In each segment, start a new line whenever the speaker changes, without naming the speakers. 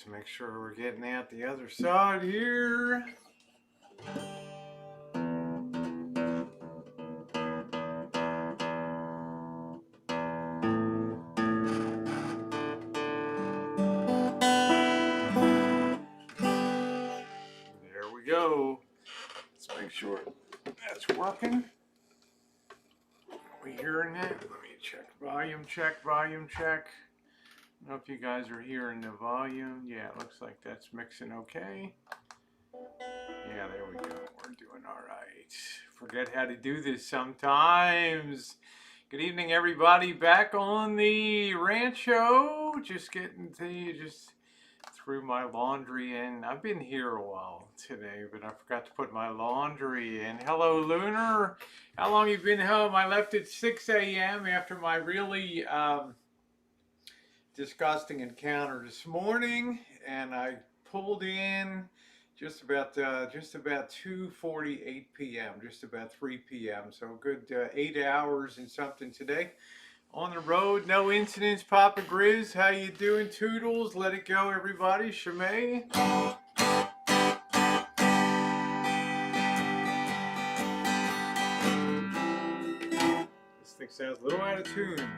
Let's make sure we're getting out the other side here. There we go. Let's make sure that's working. Are we hearing that? Let me check. Volume check, volume check. I don't know if you guys are hearing the volume. Yeah, it looks like that's mixing okay. Yeah, there we go. We're doing all right. Forget how to do this sometimes. Good evening, everybody. Back on the Rancho. Just threw my laundry in. I've been here a while today, but I forgot to put my laundry in. Hello, Lunar. How long you been home? I left at 6 a.m. after my really disgusting encounter this morning, and I pulled in just about 2:48 p.m., just about 3 p.m. So a good 8 hours and something today. On the road, no incidents. Papa Grizz, how you doing? Toodles, let it go, everybody. Shimei. This thing sounds a little out of tune.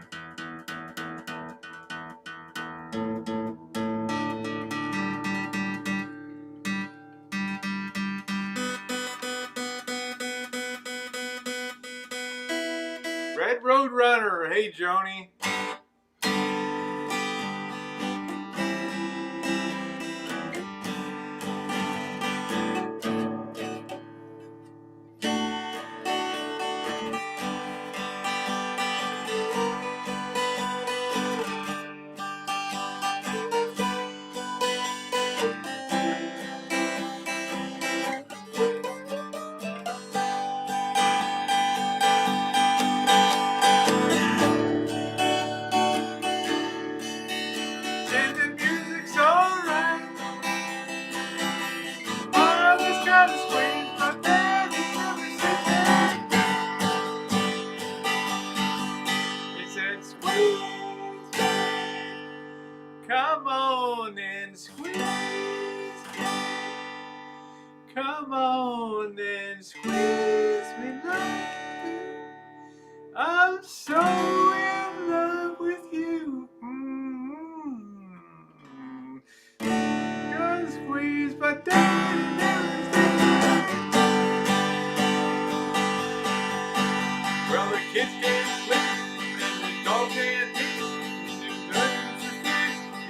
Red Road Runner, hey Joni. Come on and squeeze. Come on and squeeze me like I'm so in love with you. Gonna squeeze, but well, the kids can't sleep and the dog can't eat.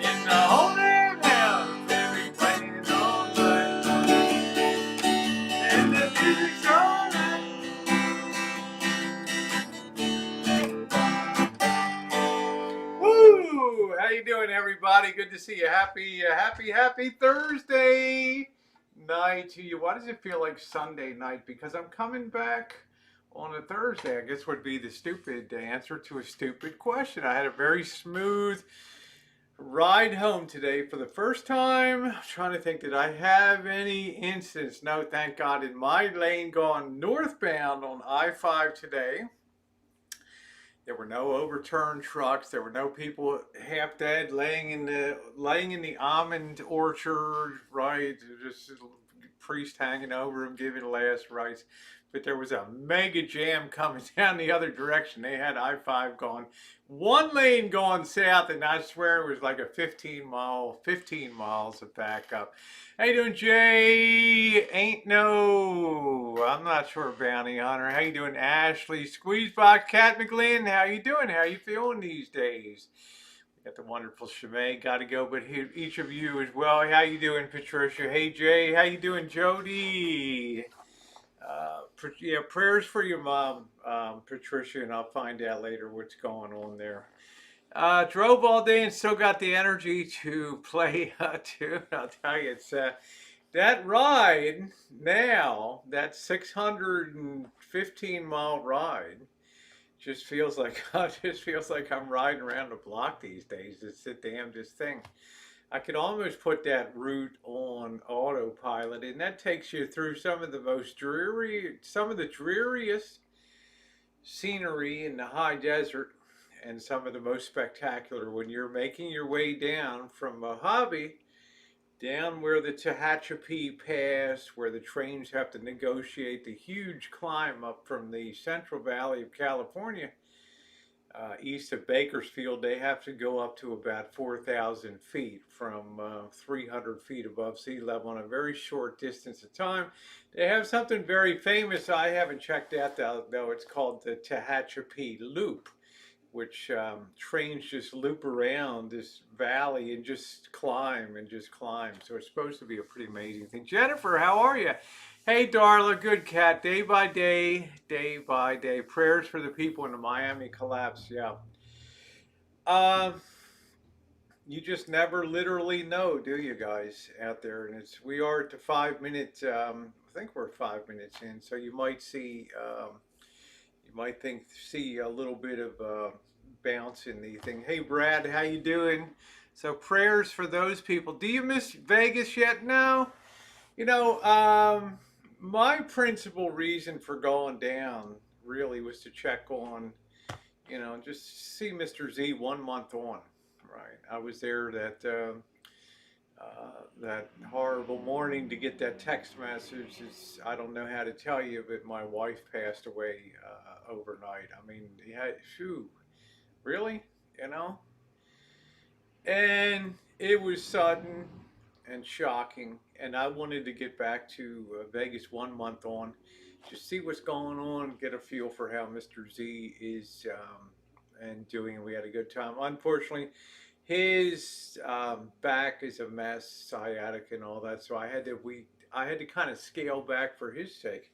In the whole damn house, they be playing all night, and the music's all night. Woo! How you doing, everybody? Good to see you. Happy Thursday night to you. Why does it feel like Sunday night? Because I'm coming back on a Thursday. I guess would be the stupid answer to a stupid question. I had a very smooth ride home today for the first time. I'm trying to think, did I have any incidents? No, thank God. In my lane going northbound on I-5 today, there were no overturned trucks. There were no people half dead laying in the almond orchard, right? Just priest hanging over them, giving the last rites. But there was a mega jam coming down the other direction. They had I-5 going, one lane going south, and I swear it was like a 15 miles of backup. How you doing, Jay? I'm not sure, Bounty Hunter. How you doing, Ashley? Squeezebox, Cat McGlynn, how you doing? How you feeling these days? We got the wonderful Shimei, got to go, but each of you as well. How you doing, Patricia? Hey, Jay, how you doing, Jody? Yeah, prayers for your mom, Patricia, and I'll find out later what's going on there. Drove all day and still got the energy to play a tune. I'll tell you, it's that ride now, that 615-mile ride, just feels like I'm riding around the block these days. It's the damnedest thing. I could almost put that route on autopilot, and that takes you through some of the dreariest scenery in the high desert, and some of the most spectacular when you're making your way down from Mojave down where the Tehachapi Pass, where the trains have to negotiate the huge climb up from the Central Valley of California, east of Bakersfield. They have to go up to about 4,000 feet from 300 feet above sea level in a very short distance of time. They have something very famous. I haven't checked out though. It's called the Tehachapi Loop, which trains just loop around this valley and just climb and just climb. So it's supposed to be a pretty amazing thing. Jennifer, how are you? Hey, Darla, good cat. Day by day, day by day. Prayers for the people in the Miami collapse. Yeah. Um, you just never literally know, do you guys out there? And we are at the 5 minute. I think we're 5 minutes in, so you might see. You might see a little bit of bounce in the thing. Hey Brad, how you doing? So prayers for those people. Do you miss Vegas yet? No. You know, my principal reason for going down really was to check on, just see Mr. Z 1 month on. Right. I was there that horrible morning to get that text message. I don't know how to tell you, but my wife passed away overnight. I mean, yeah, phew, really, you know? And it was sudden and shocking. And I wanted to get back to Vegas 1 month on, just see what's going on, get a feel for how Mr. Z is and doing. And we had a good time. Unfortunately, his back is a mess, sciatica and all that. So I had to kind of scale back for his sake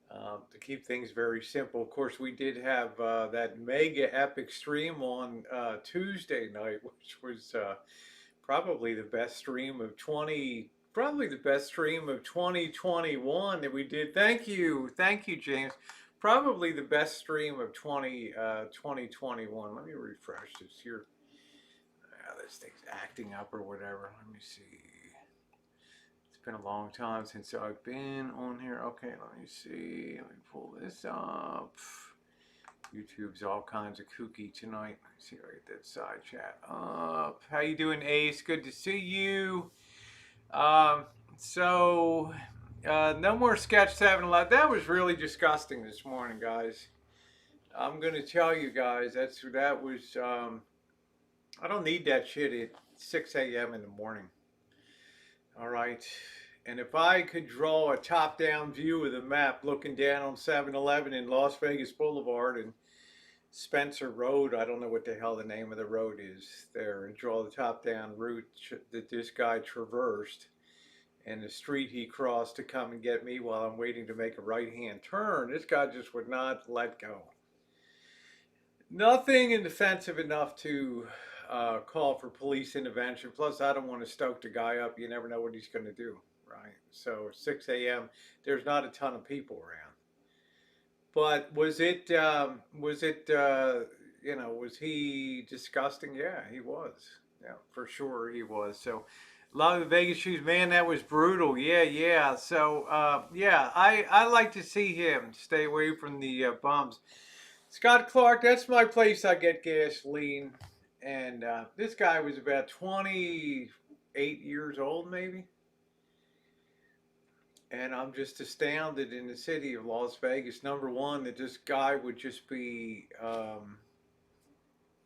to keep things very simple. Of course, we did have that mega epic stream on Tuesday night, which was probably the best stream of 2021 that we did. Thank you, James. Probably the best stream of 2021. Let me refresh this here. This thing's acting up or whatever. Let me see. It's been a long time since I've been on here. Okay, let me see. Let me pull this up. YouTube's all kinds of kooky tonight. Let me see if I get that side chat up. How you doing, Ace? Good to see you. So no more sketch 7-Eleven. That was really disgusting this morning, guys. I'm gonna tell you guys that was. I don't need that shit at 6 a.m. in the morning. All right. And if I could draw a top-down view of the map looking down on 7-Eleven in Las Vegas Boulevard and Spencer Road, I don't know what the hell the name of the road is there, and draw the top-down route that this guy traversed and the street he crossed to come and get me while I'm waiting to make a right-hand turn, this guy just would not let go. Nothing indefensive enough to call for police intervention. Plus, I don't want to stoke the guy up. You never know what he's going to do, right? So 6 a.m. There's not a ton of people around. But was he disgusting? Yeah, he was. Yeah, for sure he was. So a lot of the Vegas shoes, man, that was brutal. Yeah. So yeah, I like to see him stay away from the bums. Scott Clark, that's my place I get gasoline. And this guy was about 28 years old, maybe. And I'm just astounded in the city of Las Vegas, number one, that this guy would just be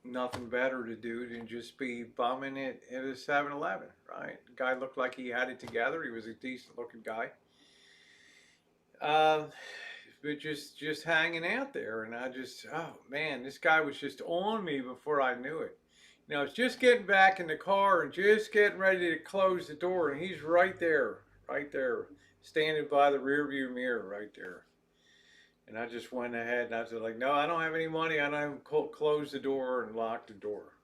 nothing better to do than just be bumming it at a 7-Eleven, right? The guy looked like he had it together. He was a decent looking guy. But just hanging out there. And oh man, this guy was just on me before I knew it. You know, I was just getting back in the car and just getting ready to close the door, and he's right there, standing by the rearview mirror right there. And I just went ahead and I was like, no, I don't have any money. I don't close the door and lock the door.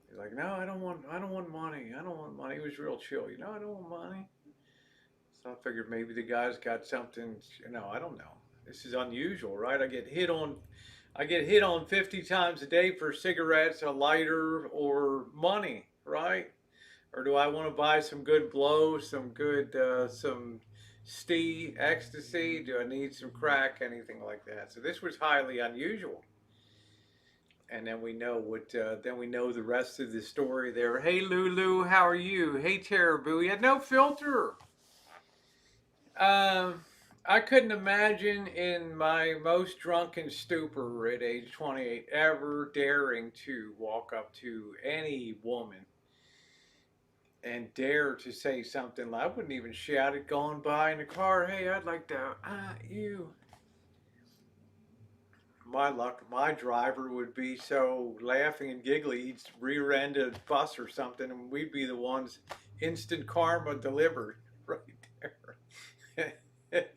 He's like, no, I don't want money. I don't want money. He was real chill. You know, I don't want money. So I figured maybe the guy's got something, I don't know. This is unusual, right? I get hit on 50 times a day for cigarettes, a lighter, or money, right? Or do I want to buy some good blow, some ecstasy? Do I need some crack, anything like that? So this was highly unusual. And then we know what. Then we know the rest of the story there. Hey Lulu, how are you? Hey Teraboo, you had no filter. Um, I couldn't imagine in my most drunken stupor at age 28 ever daring to walk up to any woman and dare to say something. I wouldn't even shout it going by in the car. Hey, I'd like to, you. My luck, my driver would be so laughing and giggly, he'd rear end a bus or something, and we'd be the ones instant karma delivered right there.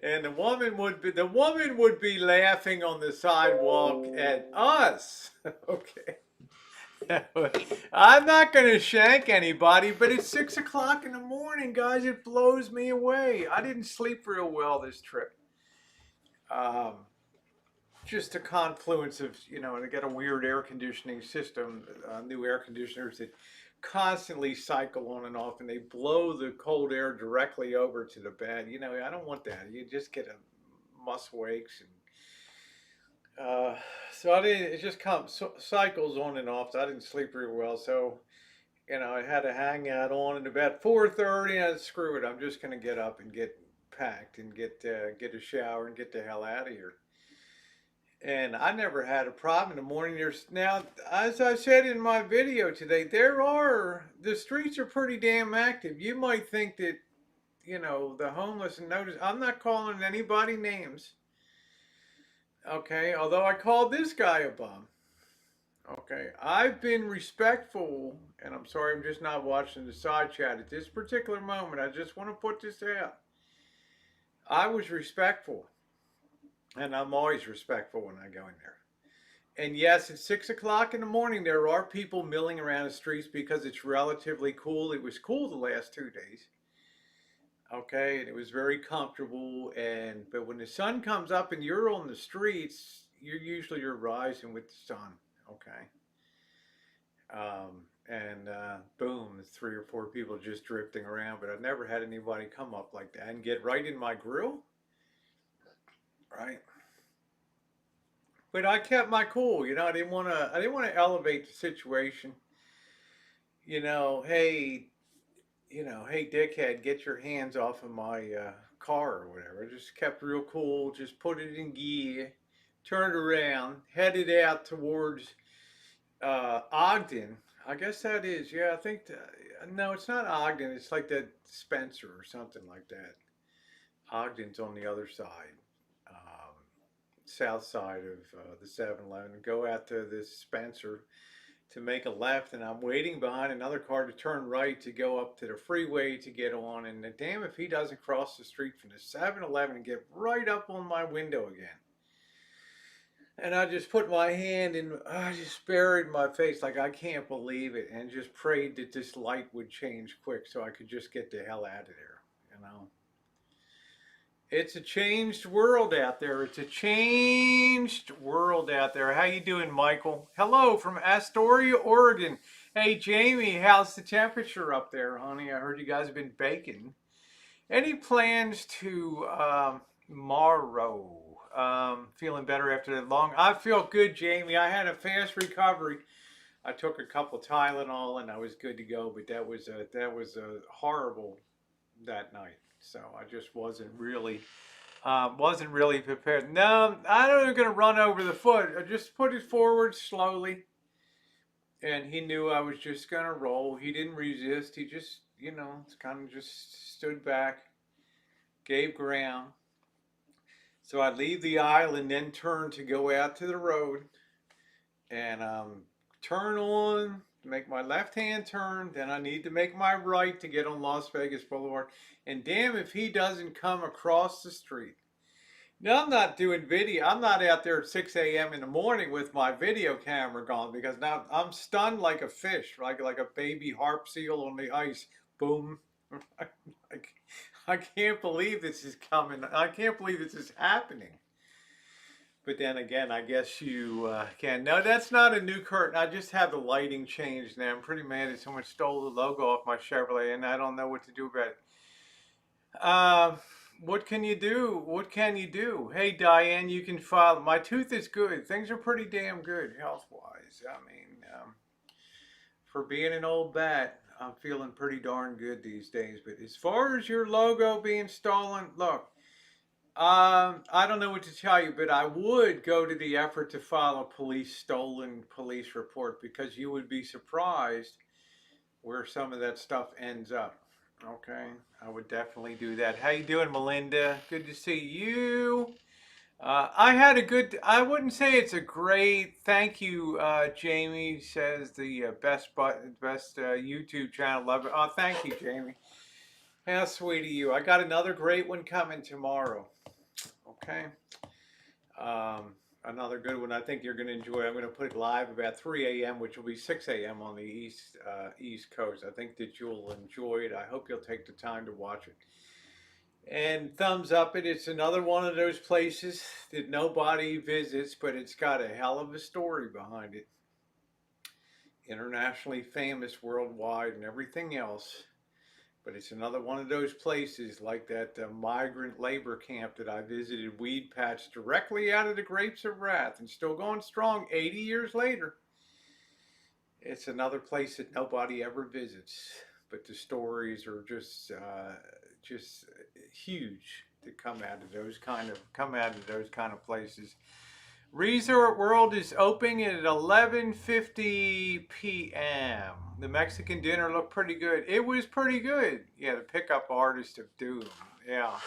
And the woman would be laughing on the sidewalk at us. Okay. I'm not going to shank anybody, but it's 6 o'clock in the morning, guys. It blows me away. I didn't sleep real well this trip. Um, just a confluence of, and I got a weird air conditioning system, new air conditioners that constantly cycle on and off, and they blow the cold air directly over to the bed. I don't want that. You just get a muscle aches and so I didn't. It just comes cycles on and off. So I didn't sleep very well. So I had to hang out on, and about 4:30. And I said, screw it. I'm just gonna get up and get packed and get a shower and get the hell out of here. And I never had a problem in the morning. There's now, as I said in my video today, the streets are pretty damn active. You might think that the homeless and notice. I'm not calling anybody names. Okay, although I called this guy a bum. Okay, I've been respectful, and I'm sorry I'm just not watching the side chat at this particular moment. I just want to put this out. I was respectful, and I'm always respectful when I go in there. And yes, it's 6 o'clock in the morning. There are people milling around the streets because it's relatively cool. It was cool the last 2 days. Okay, and it was very comfortable. But when the sun comes up and you're on the streets, you're rising with the sun. Okay. Boom, 3 or 4 people just drifting around. But I've never had anybody come up like that and get right in my grill. Right. But I kept my cool. I didn't want to elevate the situation. Hey, hey, dickhead, get your hands off of my car or whatever. I just kept real cool. Just put it in gear, turned around, headed out towards Ogden. I guess that is, yeah. I think no, it's not Ogden. It's like that Spencer or something like that. Ogden's on the other side, south side of the 7-Eleven. Go out to this Spencer to make a left, and I'm waiting behind another car to turn right to go up to the freeway to get on. And damn if he doesn't cross the street from the 7-Eleven and get right up on my window again. And I just put my hand in, I just buried my face like I can't believe it, and just prayed that this light would change quick so I could just get the hell out of there. It's a changed world out there. It's a changed world out there. How you doing, Michael? Hello from Astoria, Oregon. Hey, Jamie, how's the temperature up there, honey? I heard you guys have been baking. Any plans to tomorrow? Feeling better after that long. I feel good, Jamie. I had a fast recovery. I took a couple Tylenol and I was good to go. But that was a horrible that night. So I just wasn't really prepared. No, I don't even gonna run over the foot. I just put it forward slowly, and he knew I was just gonna roll. He didn't resist. He just kind of just stood back, gave ground. So I leave the aisle and then turn to go out to the road and turn on, make my left hand turn. Then I need to make my right to get on Las Vegas Boulevard. And damn if he doesn't come across the street. Now I'm not doing video. I'm not out there at 6 a.m. in the morning with my video camera gone because now I'm stunned like a fish, like a baby harp seal on the ice. Boom. I can't believe this is coming. I can't believe this is happening. But then again, I guess you can. No, that's not a new curtain. I just have the lighting changed now. I'm pretty mad that someone stole the logo off my Chevrolet, and I don't know what to do about it. What can you do? What can you do? Hey, Diane, you can file. My tooth is good. Things are pretty damn good health wise. I mean, for being an old bat, I'm feeling pretty darn good these days. But as far as your logo being stolen, look, I don't know what to tell you, but I would go to the effort to file a stolen police report because you would be surprised where some of that stuff ends up. Okay, I would definitely do that. How you doing, Melinda? Good to see you. I had a good. I wouldn't say it's a great. Thank you, Jamie says the best YouTube channel. Love it. Oh, thank you, Jamie. How sweet of you. I got another great one coming tomorrow. Okay. Um, Another good one I think you're going to enjoy. I'm going to put it live about 3 a.m., which will be 6 a.m. on the East Coast. I think that you'll enjoy it. I hope you'll take the time to watch it. And thumbs up it. It's another one of those places that nobody visits, but it's got a hell of a story behind it. Internationally famous worldwide and everything else. But it's another one of those places like that migrant labor camp that I visited, Weed Patch, directly out of the Grapes of Wrath, and still going strong 80 years later. It's another place that nobody ever visits, but the stories are just huge to come out of those kind of places. Resort World is opening at 11:50 p.m. The Mexican dinner looked pretty good. It was pretty good. Yeah, the pickup artist of doom. Yeah.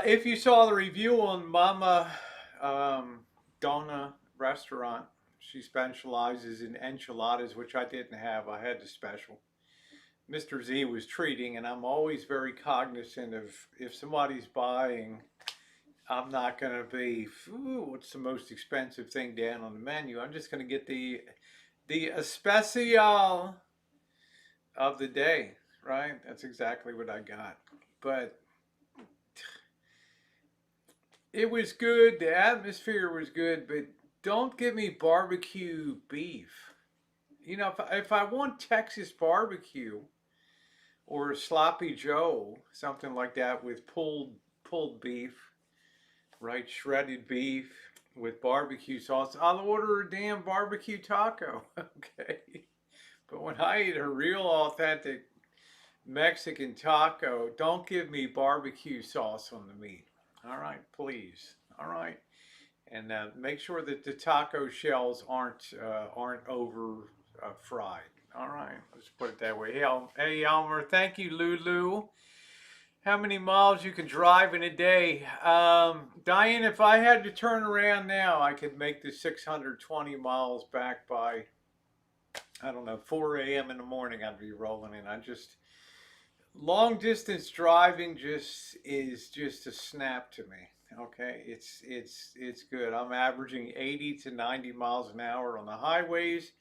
If you saw the review on Mama Donna restaurant, she specializes in enchiladas, which I didn't have. I had the special. Mr. Z was treating, and I'm always very cognizant of if somebody's buying. I'm not going to be, what's the most expensive thing down on the menu? I'm just going to get the especial of the day, right? That's exactly what I got. But it was good. The atmosphere was good, but don't give me barbecue beef. You know, if I want Texas barbecue or sloppy Joe, something like that with pulled beef, right? Shredded beef with barbecue sauce. I'll order a damn barbecue taco. Okay. But when I eat a real authentic Mexican taco, don't give me barbecue sauce on the meat. All right, please. All right. And make sure that the taco shells aren't over fried. All right, let's put it that way. Hey Elmer, thank you, Lulu. How many miles you can drive in a day? Diane, if I had to turn around now, I could make the 620 miles back by, I don't know, 4 a.m. in the morning. I'd be rolling in. Long distance driving is just a snap to me. Okay, it's good. I'm averaging 80 to 90 miles an hour on the highways.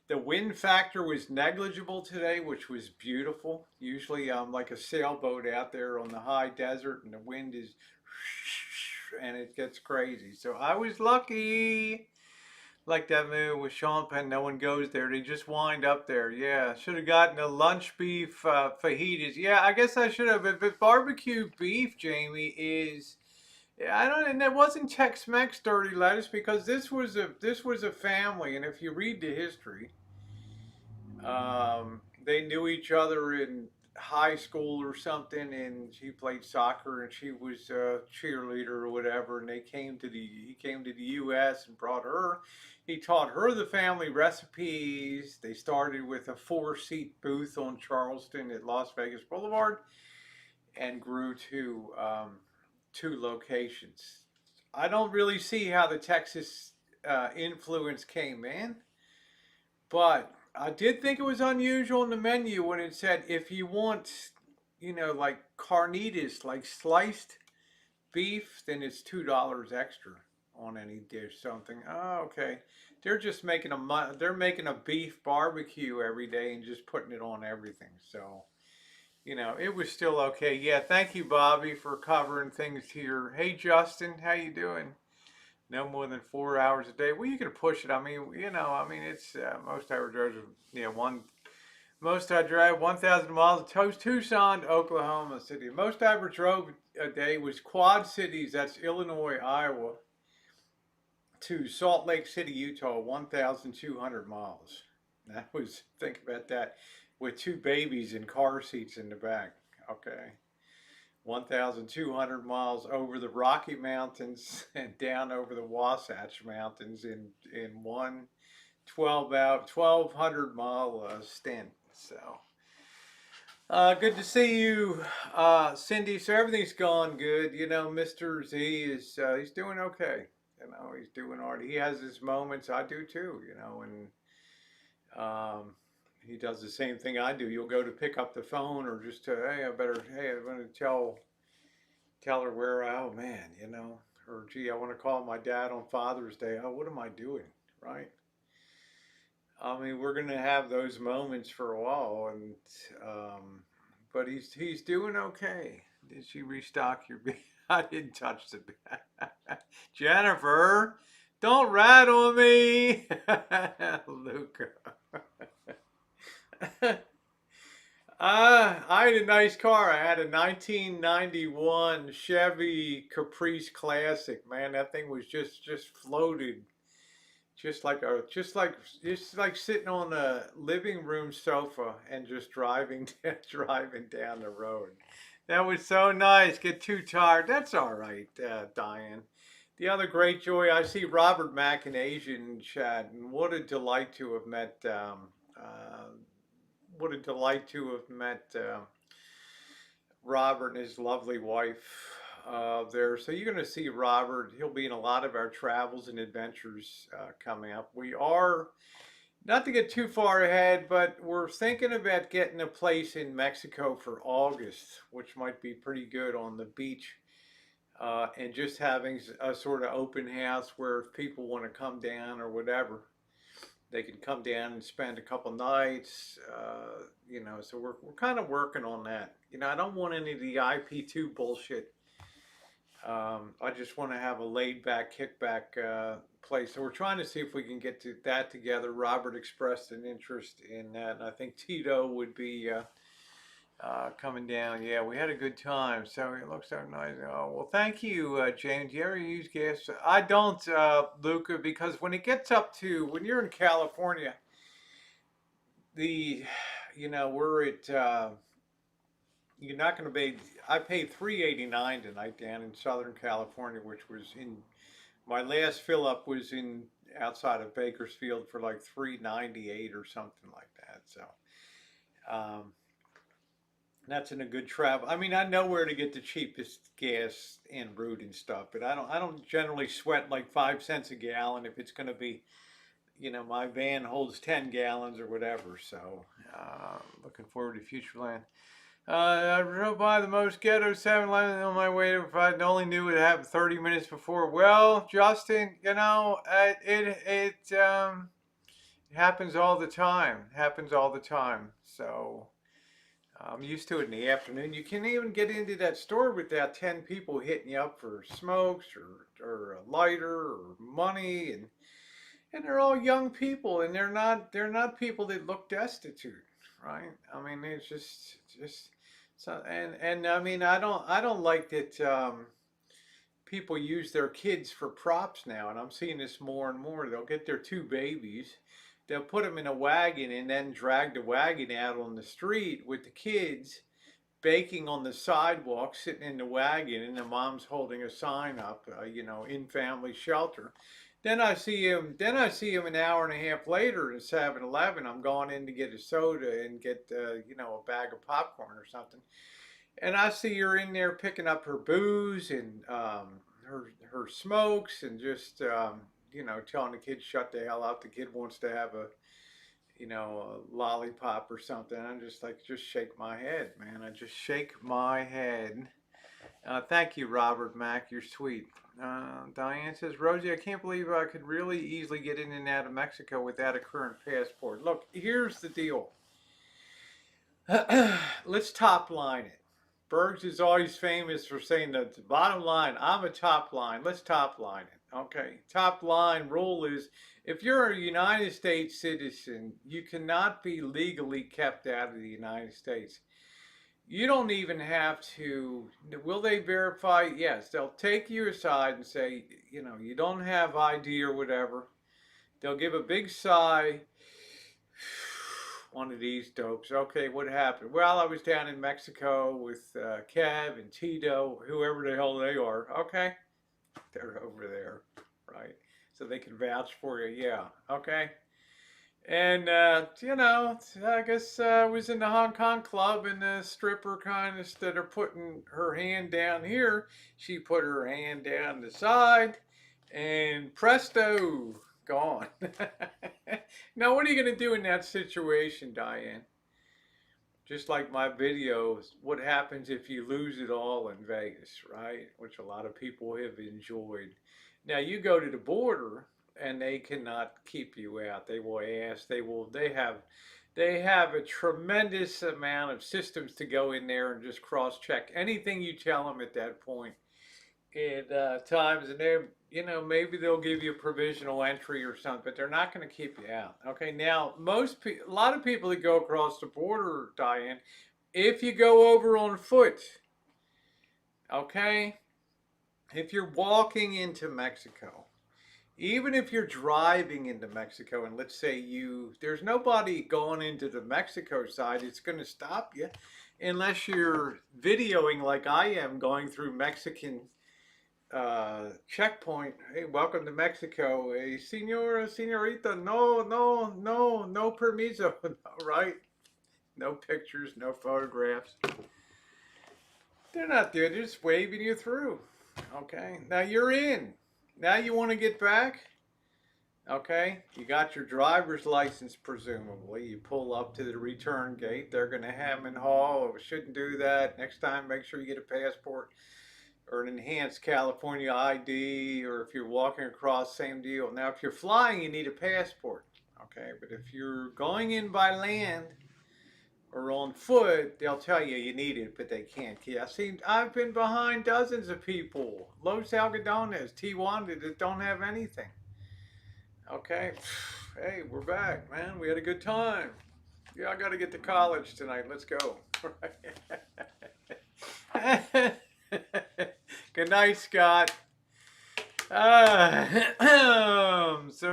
The wind factor was negligible today, which was beautiful. Usually I'm like a sailboat out there on the high desert and the wind is and it gets crazy. So I was lucky. Like that movie with Sean Penn, no one goes there. They just wind up there. Yeah, should have gotten a lunch beef fajitas. Yeah, I guess I should have. But barbecue beef, Jamie, is I don't, and it wasn't Tex-Mex dirty lettuce because this was a family, and if you read the history, they knew each other in high school or something, and she played soccer, and she was a cheerleader or whatever. And he came to the U.S. and brought her. He taught her the family recipes. They started with a 4-seat booth on Charleston at Las Vegas Boulevard, and grew to 2 locations. I don't really see how the Texas influence came in, but I did think it was unusual in the menu when it said if you want, like carnitas, like sliced beef, then it's $2 extra on any dish. Something. Oh, okay. They're making a beef barbecue every day and just putting it on everything. So, it was still okay. Yeah, thank you, Bobby, for covering things here. Hey, Justin, how you doing? No more than 4 hours a day. Well, you can push it. I mean, it's most average drivers, one Most I drive 1,000 miles to Tucson, Oklahoma City. Most I ever drove a day was Quad Cities, that's Illinois, Iowa, to Salt Lake City, Utah, 1,200 miles. That was, think about that, with two babies in car seats in the back. Okay. 1,200 miles over the Rocky Mountains and down over the Wasatch Mountains in one 1,200 mile stint. So, good to see you, Cindy. So everything's gone good. You know, Mr. Z is he's doing okay. You know, he's doing all right. He has his moments. I do too. You know, and he does the same thing I do. You'll go to pick up the phone or just hey, I'm going to tell her where. Oh man, you know, or gee, I want to call my dad on Father's Day. Oh, what am I doing, right? I mean, we're gonna have those moments for a while, and but he's doing okay. Did she restock your beef? I didn't touch the Jennifer, don't rat on me, Luca. I had a nice car. I had a 1991 Chevy Caprice Classic. Man, that thing was just floated, just like sitting on a living room sofa and just driving driving down the road. That was so nice. Get too tired. That's all right, Diane. The other great joy, I see Robert Mack in Asian chat, and what a delight to have met. What a delight to have met Robert and his lovely wife there. So you're going to see Robert. He'll be in a lot of our travels and adventures coming up. We are, not to get too far ahead, but we're thinking about getting a place in Mexico for August, which might be pretty good on the beach. And just having a sort of open house where if people want to come down or whatever, they can come down and spend a couple nights, you know. So we're kind of working on that. You know, I don't want any of the IP2 bullshit. I just want to have a laid back, kickback place. So we're trying to see if we can get that together. Robert expressed an interest in that, and I think Tito would be coming down. Yeah, we had a good time. So it looks so nice. Oh, well, thank you, James. Do you ever use gas? I don't, Luca, because when it gets up to, when you're in California, the, you know, we're at, you're not going to pay, I paid $3.89 tonight down in Southern California, which was in, my last fill up was in outside of Bakersfield for like $3.98 or something like that. So, that's in a good travel. I mean, I know where to get the cheapest gas en route and stuff, but I don't generally sweat like 5 cents a gallon if it's going to be, you know, my van holds 10 gallons or whatever. So, looking forward to future land. I drove by the most ghetto 7-Eleven on my way to. If I only knew it happened 30 minutes before. Well, Justin, you know, it happens all the time. Happens all the time. So. I'm used to it in the afternoon. You can't even get into that store without 10 people hitting you up for smokes or a lighter or money, and they're all young people, and they're not people that look destitute, right? I mean, it's just so, and I mean, I don't like that people use their kids for props now, and I'm seeing this more and more. They'll get their two babies, they'll put them in a wagon and then drag the wagon out on the street with the kids baking on the sidewalk, sitting in the wagon, and the mom's holding a sign up, you know, in family shelter. Then I see him. Then I see him an hour and a half later at 7-Eleven. I'm going in to get a soda and get, you know, a bag of popcorn or something. And I see her in there picking up her booze and her smokes and just you know, telling the kid shut the hell up. The kid wants to have a, you know, a lollipop or something. I'm just like, just shake my head, man. I just shake my head. Thank you, Robert Mack. You're sweet. Diane says, Rosie, I can't believe I could really easily get in and out of Mexico without a current passport. Look, here's the deal. Let's top line it. Bergs is always famous for saying that the bottom line, I'm a top line. Let's top line it. Okay. Top line rule is If you're a United States citizen, you cannot be legally kept out of the United States. You don't even have to. Will they verify? Yes, they'll take you aside and say, you don't have ID or whatever. They'll give a big sigh. One of these dopes. Okay, what happened? Well, I was down in Mexico with Kev and Tito, whoever the hell they are. Okay, they're over there, right? So they can vouch for you. Yeah, okay. And, I guess I was in the Hong Kong club and the stripper kind of, instead of putting her hand down here, she put her hand down the side and presto, gone. Now, what are you going to do in that situation, Diane? Just like my videos, what happens if you lose it all in Vegas, right? Which a lot of people have enjoyed. Now you go to the border and they cannot keep you out. They will ask, they have a tremendous amount of systems to go in there and just cross check anything you tell them at that point at times, and they, maybe they'll give you a provisional entry or something, but they're not going to keep you out. Okay, now a lot of people that go across the border, Diane, if you go over on foot, okay, if you're walking into Mexico, even if you're driving into Mexico, and let's say there's nobody going into the Mexico side, it's going to stop you unless you're videoing like I am going through Mexican checkpoint. Hey, welcome to Mexico. Hey, senorita, no permiso. Right? No pictures, no photographs. They're not there. They're just waving you through. Okay. Now you're in. Now you want to get back? Okay. You got your driver's license, presumably. You pull up to the return gate. They're going to hem and haw. Shouldn't do that. Next time, make sure you get a passport or an enhanced California ID, or if you're walking across, same deal. Now, if you're flying, you need a passport, okay? But if you're going in by land or on foot, they'll tell you you need it, but they can't. I've been behind dozens of people, Los Algodones, Tijuana, that don't have anything, okay? Hey, we're back, man. We had a good time. Yeah, I got to get to college tonight. Let's go. Good night, Scott. So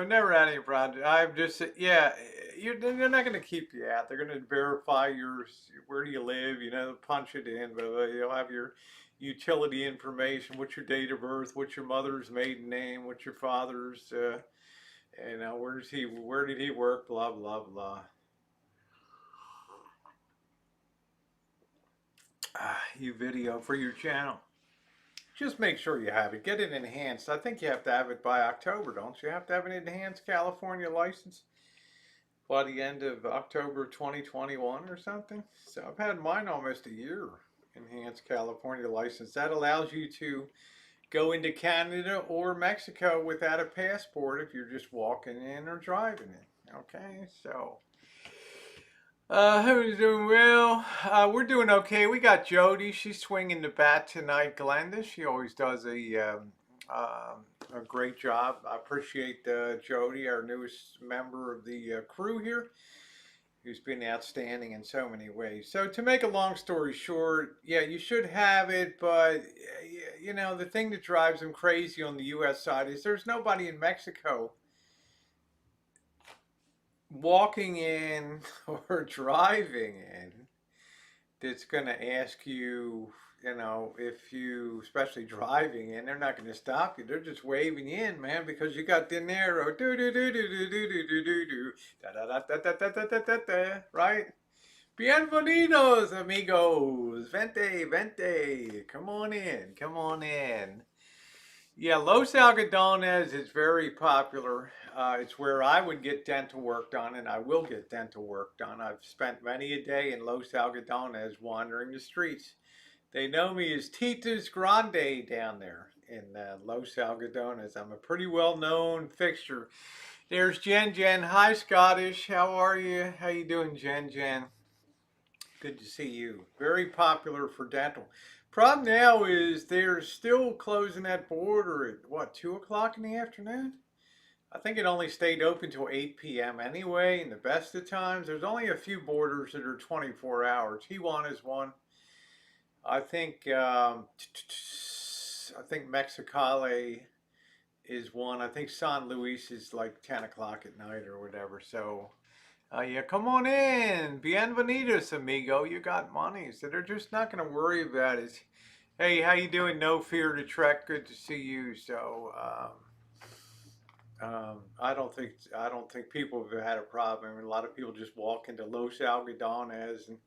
never had any problem. I'm just, yeah, they're not going to keep you out. They're going to verify where do you live, punch it in, but you'll have your utility information, what's your date of birth, what's your mother's maiden name, what's your father's, where did he work, blah, blah, blah. You video for your channel. Just make sure you have it. Get it enhanced. I think you have to have it by October, don't you? You have to have an enhanced California license by the end of October 2021 or something. So I've had mine almost a year, enhanced California license. That allows you to go into Canada or Mexico without a passport if you're just walking in or driving in. Okay, so who's doing well? We're doing okay. We got Jody. She's swinging the bat tonight. Glenda, she always does a great job. I appreciate Jody, our newest member of the crew here, who's been outstanding in so many ways. So to make a long story short, yeah, you should have it, but the thing that drives them crazy on the U.S. side is there's nobody in Mexico walking in or driving in that's going to ask you, if you, especially driving in, they're not going to stop you. They're just waving you in, man, because you got dinero, do do do do do do do do do do, da da da da da da da da da, right? Bienvenidos, amigos. Vente, vente. Come on in. Come on in. Yeah, Los Algodones is very popular. It's where I would get dental work done, and I will get dental work done. I've spent many a day in Los Algodones wandering the streets. They know me as Titus Grande down there in Los Algodones. I'm a pretty well-known fixture. There's Jen Jen. Hi, Scottish. How are you? How you doing, Jen Jen? Good to see you. Very popular for dental. Problem now is they're still closing that border at what, 2 o'clock in the afternoon? I think it only stayed open till 8 p.m. anyway. In the best of times, there's only a few borders that are 24 hours. Tijuana is one. I think I think Mexicali is one. I think San Luis is like 10 o'clock at night or whatever. So yeah, come on in. Bienvenidos, amigo. You got money. So they're just not going to worry about it. Hey, how you doing? No fear to trek. Good to see you. So I don't think people have had a problem. I mean, a lot of people just walk into Los Algodones and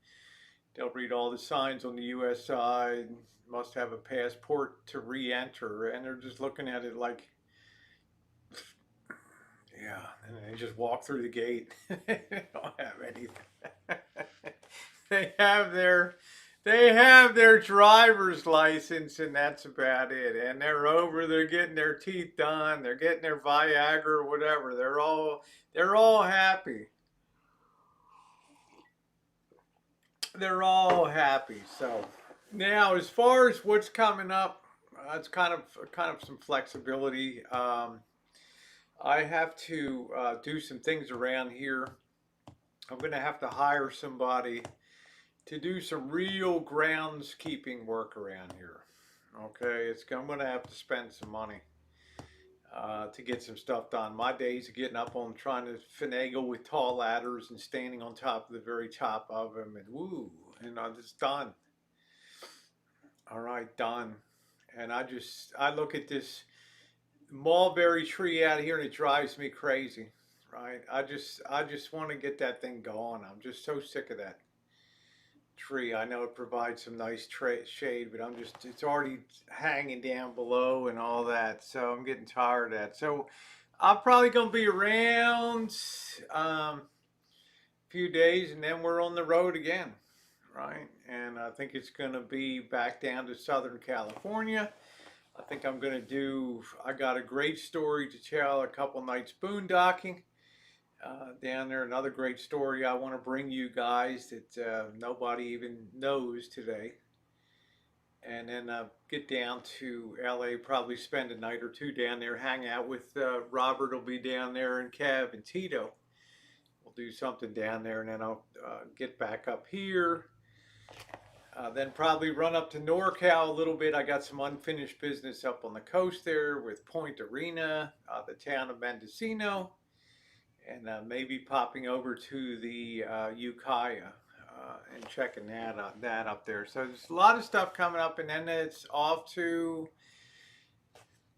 they'll read all the signs on the U.S. side. Must have a passport to re-enter, and they're just looking at it like, yeah, and they just walk through the gate. They don't have anything. they have their they have their driver's license, and that's about it. And they're over. They're getting their teeth done. They're getting their Viagra or whatever. They're all happy. They're all happy. So now, as far as what's coming up, it's kind of some flexibility. I have to do some things around here. I'm going to have to hire somebody to do some real groundskeeping work around here. Okay, I'm going to have to spend some money to get some stuff done. My days of getting up on trying to finagle with tall ladders and standing on top of the very top of them, and woo, and I'm just done. All right, done. And I look at this mulberry tree out here and it drives me crazy. Right? I just want to get that thing going. I'm just so sick of that tree. I know it provides some nice shade, but it's already hanging down below and all that. So I'm getting tired of that. So I'm probably going to be around a few days and then we're on the road again. Right? And I think it's going to be back down to Southern California. I think I got a great story to tell, a couple nights boondocking down there. Another great story I want to bring you guys that nobody even knows today. And then get down to LA, probably spend a night or two down there, hang out with Robert, will be down there, and Kev and Tito. We'll do something down there, and then I'll get back up here. Then probably run up to NorCal a little bit. I got some unfinished business up on the coast there with Point Arena, the town of Mendocino, and maybe popping over to the Ukiah and checking that up there. So there's a lot of stuff coming up, and then it's off to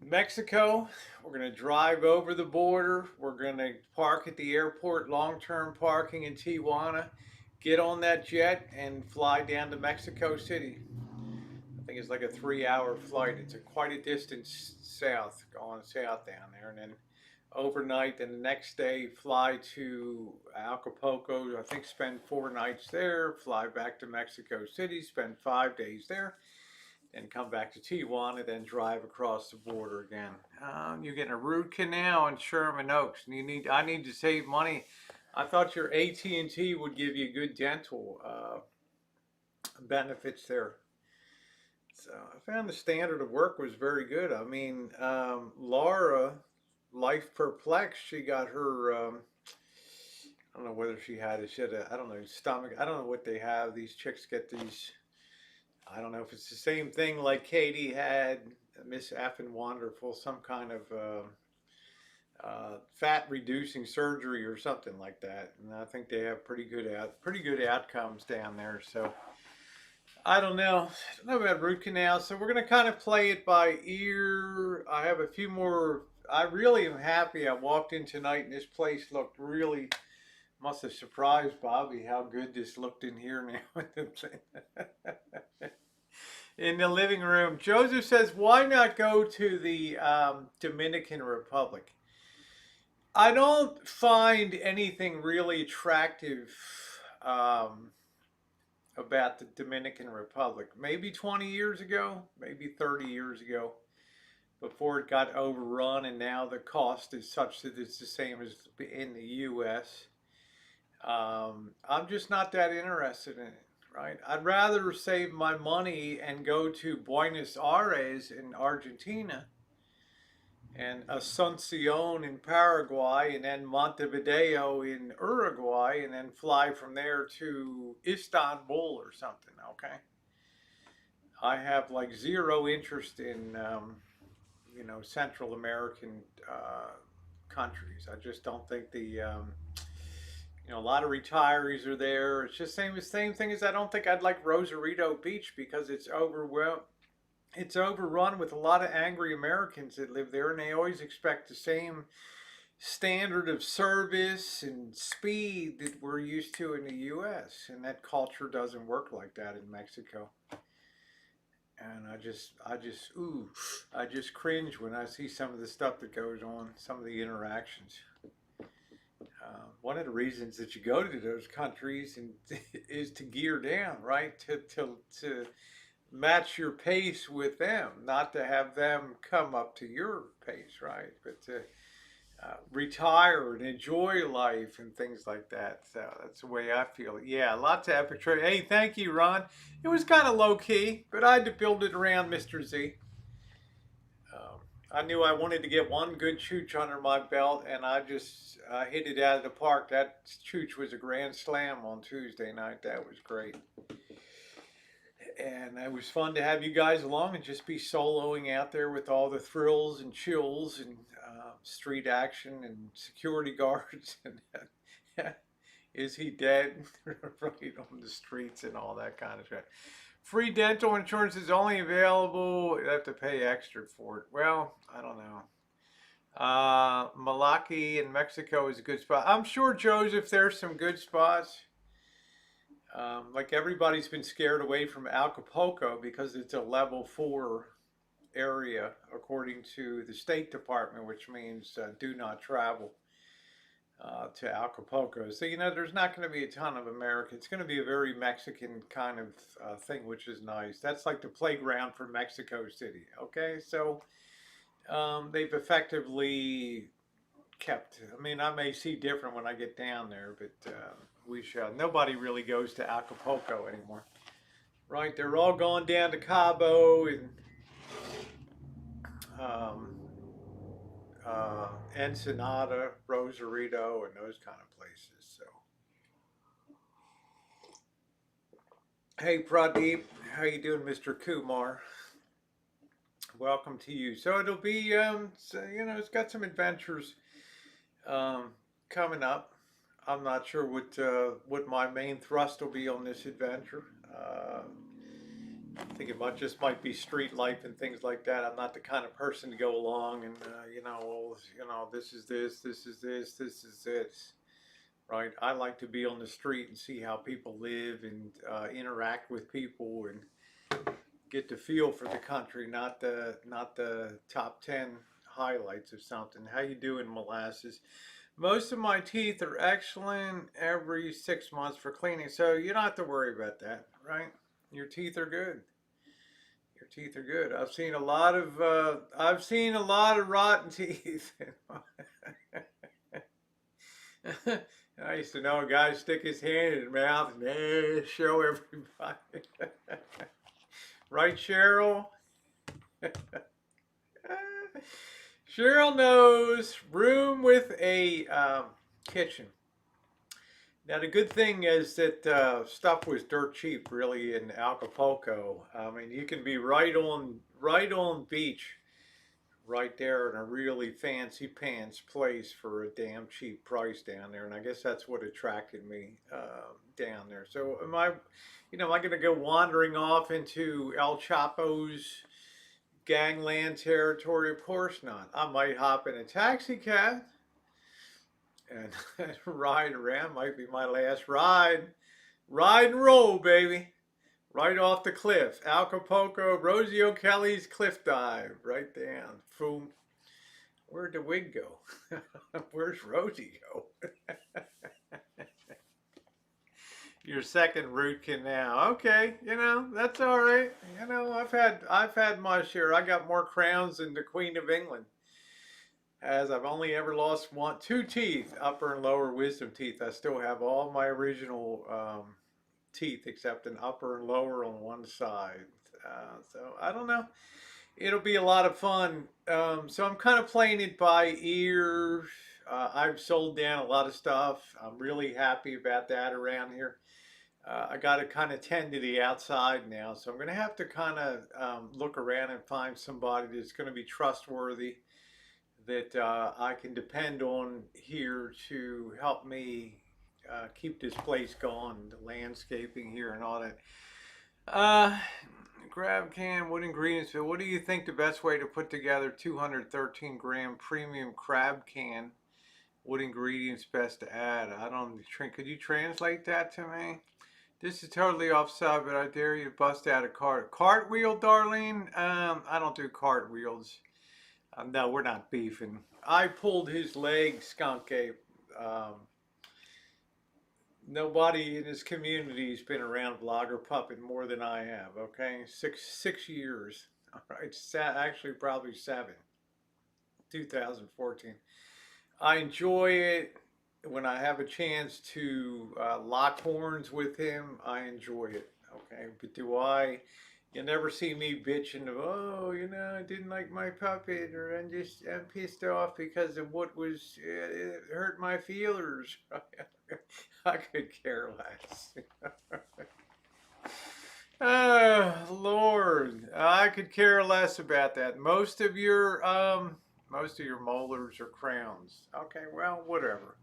Mexico. We're going to drive over the border. We're going to park at the airport, long-term parking in Tijuana, get on that jet and fly down to Mexico City. I think it's like a 3-hour flight. It's quite a distance south, going south down there. And then overnight, then the next day fly to Acapulco. I think spend 4 nights there, fly back to Mexico City, spend 5 days there, and come back to Tijuana, then drive across the border again. You're getting a root canal in Sherman Oaks, and I need to save money. I thought your AT&T would give you good dental benefits there. So I found the standard of work was very good. I mean, Laura, Life Perplexed, she got her, I don't know whether she had I don't know, stomach. I don't know what they have. These chicks get these, I don't know if it's the same thing like Katie had, Miss Effin Wonderful, some kind of fat reducing surgery or something like that. And I think they have pretty good outcomes down there. So I don't know. I don't know about root canal. So we're gonna kind of play it by ear. I have a few more. I really am happy. I walked in tonight and this place looked really. Must have surprised Bobby how good this looked in here now. In the living room. Joseph says, why not go to the Dominican Republic? I don't find anything really attractive about the Dominican Republic. Maybe 20 years ago, maybe 30 years ago, before it got overrun, and now the cost is such that it's the same as in the U.S. I'm just not that interested in it, right? I'd rather save my money and go to Buenos Aires in Argentina and Asuncion in Paraguay, and then Montevideo in Uruguay, and then fly from there to Istanbul or something. Okay, I have like zero interest in Central American countries. I just don't think a lot of retirees are there. It's just same thing as I don't think I'd like Rosarito Beach because it's overrun with a lot of angry Americans that live there, and they always expect the same standard of service and speed that we're used to in the U.S. And that culture doesn't work like that in Mexico. And I just cringe when I see some of the stuff that goes on, some of the interactions. One of the reasons that you go to those countries and is to gear down, right? To match your pace with them, not to have them come up to your pace, right? But to retire and enjoy life and things like that. So that's the way I feel. Yeah, lots of epic trip. Hey, thank you, Ron. It was kind of low key, but I had to build it around Mr. Z. Um, I knew I wanted to get one good chooch under my belt, and I just hit it out of the park. That chooch was a grand slam on Tuesday night. That was great. And it was fun to have you guys along and just be soloing out there with all the thrills and chills and street action and security guards and is he dead right on the streets and all that kind of stuff. Free dental insurance is only available. You have to pay extra for it. Well, I don't know. Malaki in Mexico is a good spot. I'm sure, Joseph, there's some good spots. Like everybody's been scared away from Acapulco because it's a level 4 area, according to the State Department, which means do not travel to Acapulco. So, there's not going to be a ton of Americans. It's going to be a very Mexican kind of thing, which is nice. That's like the playground for Mexico City. Okay, so they've effectively kept. I mean, I may see different when I get down there, but we shall. Nobody really goes to Acapulco anymore, right? They're all going down to Cabo and um, Ensenada, Rosarito, and those kind of places. So, hey, Pradeep, how you doing, Mr. Kumar? Welcome to you. So it'll be, it's got some adventures coming up. I'm not sure what my main thrust will be on this adventure. I think it might be street life and things like that. I'm not the kind of person to go along and this is this, this is this, this is this. Right? I like to be on the street and see how people live and interact with people and get the feel for the country, not the top 10 highlights of something. How you doing, Molasses? Most of my teeth are excellent every 6 months for cleaning, so you don't have to worry about that, right? Your teeth are good. Your teeth are good. I've seen a lot of rotten teeth. I used to know a guy stick his hand in his mouth and show everybody. Right, Cheryl? Cheryl knows room with a kitchen. Now the good thing is that stuff was dirt cheap, really, in Acapulco. I mean, you can be right on beach, right there in a really fancy pants place for a damn cheap price down there, and I guess that's what attracted me down there. So am I going to go wandering off into El Chapo's gangland territory? Of course not. I might hop in a taxi cab and ride around. Might be my last ride. Ride and roll, baby. Right off the cliff. Acapulco, Rosie O'Kelly's cliff dive. Right down. Boom. Where'd the wig go? Where's Rosie go? Your second root canal. Okay, that's all right. I've had my share. I got more crowns than the Queen of England. As I've only ever lost two teeth, upper and lower wisdom teeth. I still have all my original teeth except an upper and lower on one side. So I don't know. It'll be a lot of fun. So I'm kind of playing it by ear. I've sold down a lot of stuff. I'm really happy about that around here. I got to kind of tend to the outside now, so I'm going to have to kind of look around and find somebody that's going to be trustworthy, that I can depend on here to help me keep this place going, the landscaping here and all that. Uh, Grab can, what ingredients? What do you think the best way to put together 213-gram premium crab can? What ingredients best to add? I don't. Could you translate that to me? This is totally offside, but I dare you to bust out a cartwheel, Darlene. I don't do cartwheels. No, we're not beefing. I pulled his leg, Skunk Ape. Um, Nobody in his community has been around Vlogger Puppet more than I have. Okay, six years. All right, actually probably seven. 2014. I enjoy it when I have a chance to lock horns with him. I enjoy it. Okay, but do I? You never see me bitching of, oh, I didn't like my puppet, or I'm pissed off because of what was it hurt my feelers. I could care less. Oh Lord, I could care less about that. Most of your molars are crowns. Okay, well, whatever.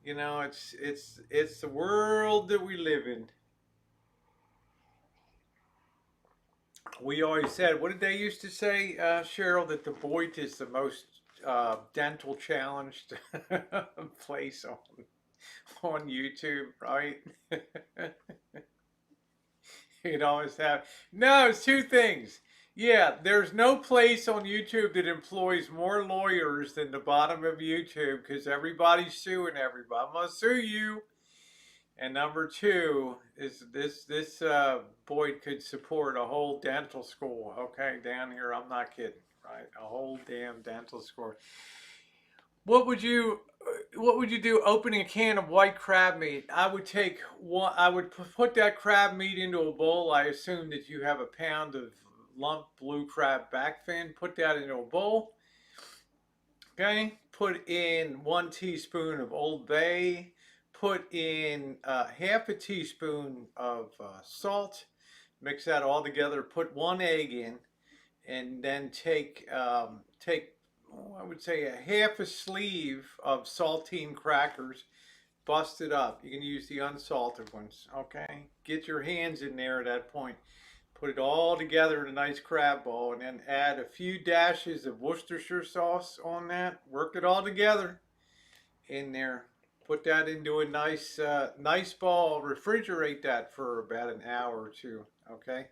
It's the world that we live in. We always said, what did they used to say, Cheryl, that the Boyd is the most dental challenged place on YouTube, right? You'd always have. No, it's two things. Yeah, there's no place on YouTube that employs more lawyers than the bottom of YouTube because everybody's suing everybody. I'm gonna sue you. And number two is this Boyd could support a whole dental school. Okay, down here, I'm not kidding. Right, a whole damn dental school. What would you what would you do opening a can of white crab meat? I would take one. I would put that crab meat into a bowl. I assume that you have a pound of lump blue crab back fin. Put that into a bowl. Okay. Put in 1 teaspoon of Old Bay. Put in half a teaspoon of salt. Mix that all together. Put 1 egg in, and then take I would say a half a sleeve of saltine crackers, bust it up. You can use the unsalted ones, okay? Get your hands in there at that point. Put it all together in a nice crab ball, and then add a few dashes of Worcestershire sauce on that. Work it all together in there. Put that into a nice ball. Refrigerate that for about an hour or two, okay?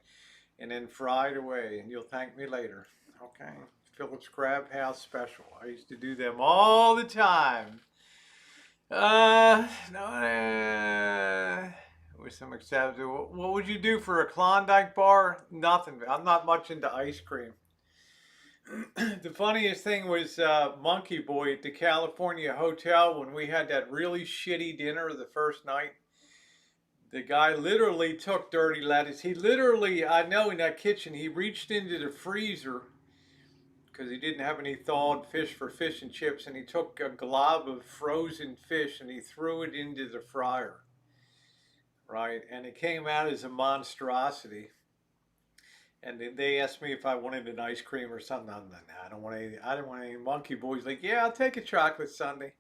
And then fry it away, and you'll thank me later, okay? Phillips Crab House Special. I used to do them all the time. No, with some exceptions. What would you do for a Klondike bar? Nothing. I'm not much into ice cream. The funniest thing was Monkey Boy at the California Hotel when we had that really shitty dinner the first night. The guy literally took dirty lettuce. He literally, I know in that kitchen, he reached into the freezer because he didn't have any thawed fish for fish and chips, and he took a glob of frozen fish and he threw it into the fryer, right? And it came out as a monstrosity. And they asked me if I wanted an ice cream or something. I'm like, nah, I don't want any. I don't want any. Monkey Boy's like, yeah, I'll take a chocolate sundae.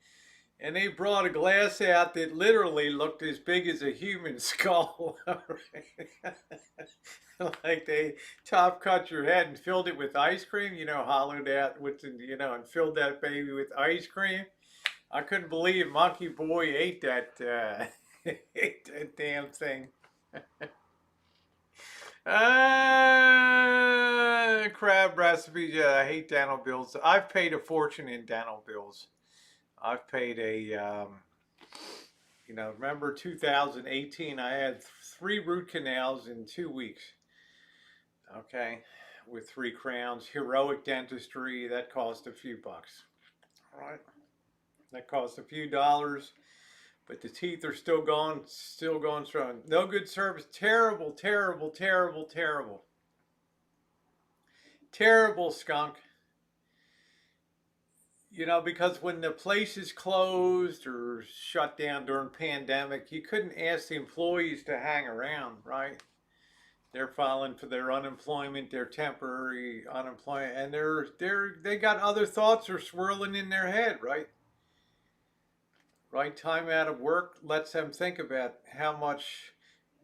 And they brought a glass out that literally looked as big as a human skull. Like they top cut your head and filled it with ice cream, hollowed out and filled that baby with ice cream. I couldn't believe Monkey Boy ate that, ate that damn thing. Crab recipes. Yeah, I hate dental bills. I've paid a fortune in dental bills. I've paid remember 2018, I had 3 root canals in 2 weeks. Okay, with 3 crowns. Heroic dentistry, that cost a few bucks. All right, that cost a few dollars, but the teeth are still going strong. No good service. Terrible, terrible, terrible, terrible. Terrible skunk. You know, because when the place is closed or shut down during pandemic, you couldn't ask the employees to hang around, right? They're filing for their unemployment, their temporary unemployment, and they got other thoughts are swirling in their head, right? Right, time out of work lets them think about how much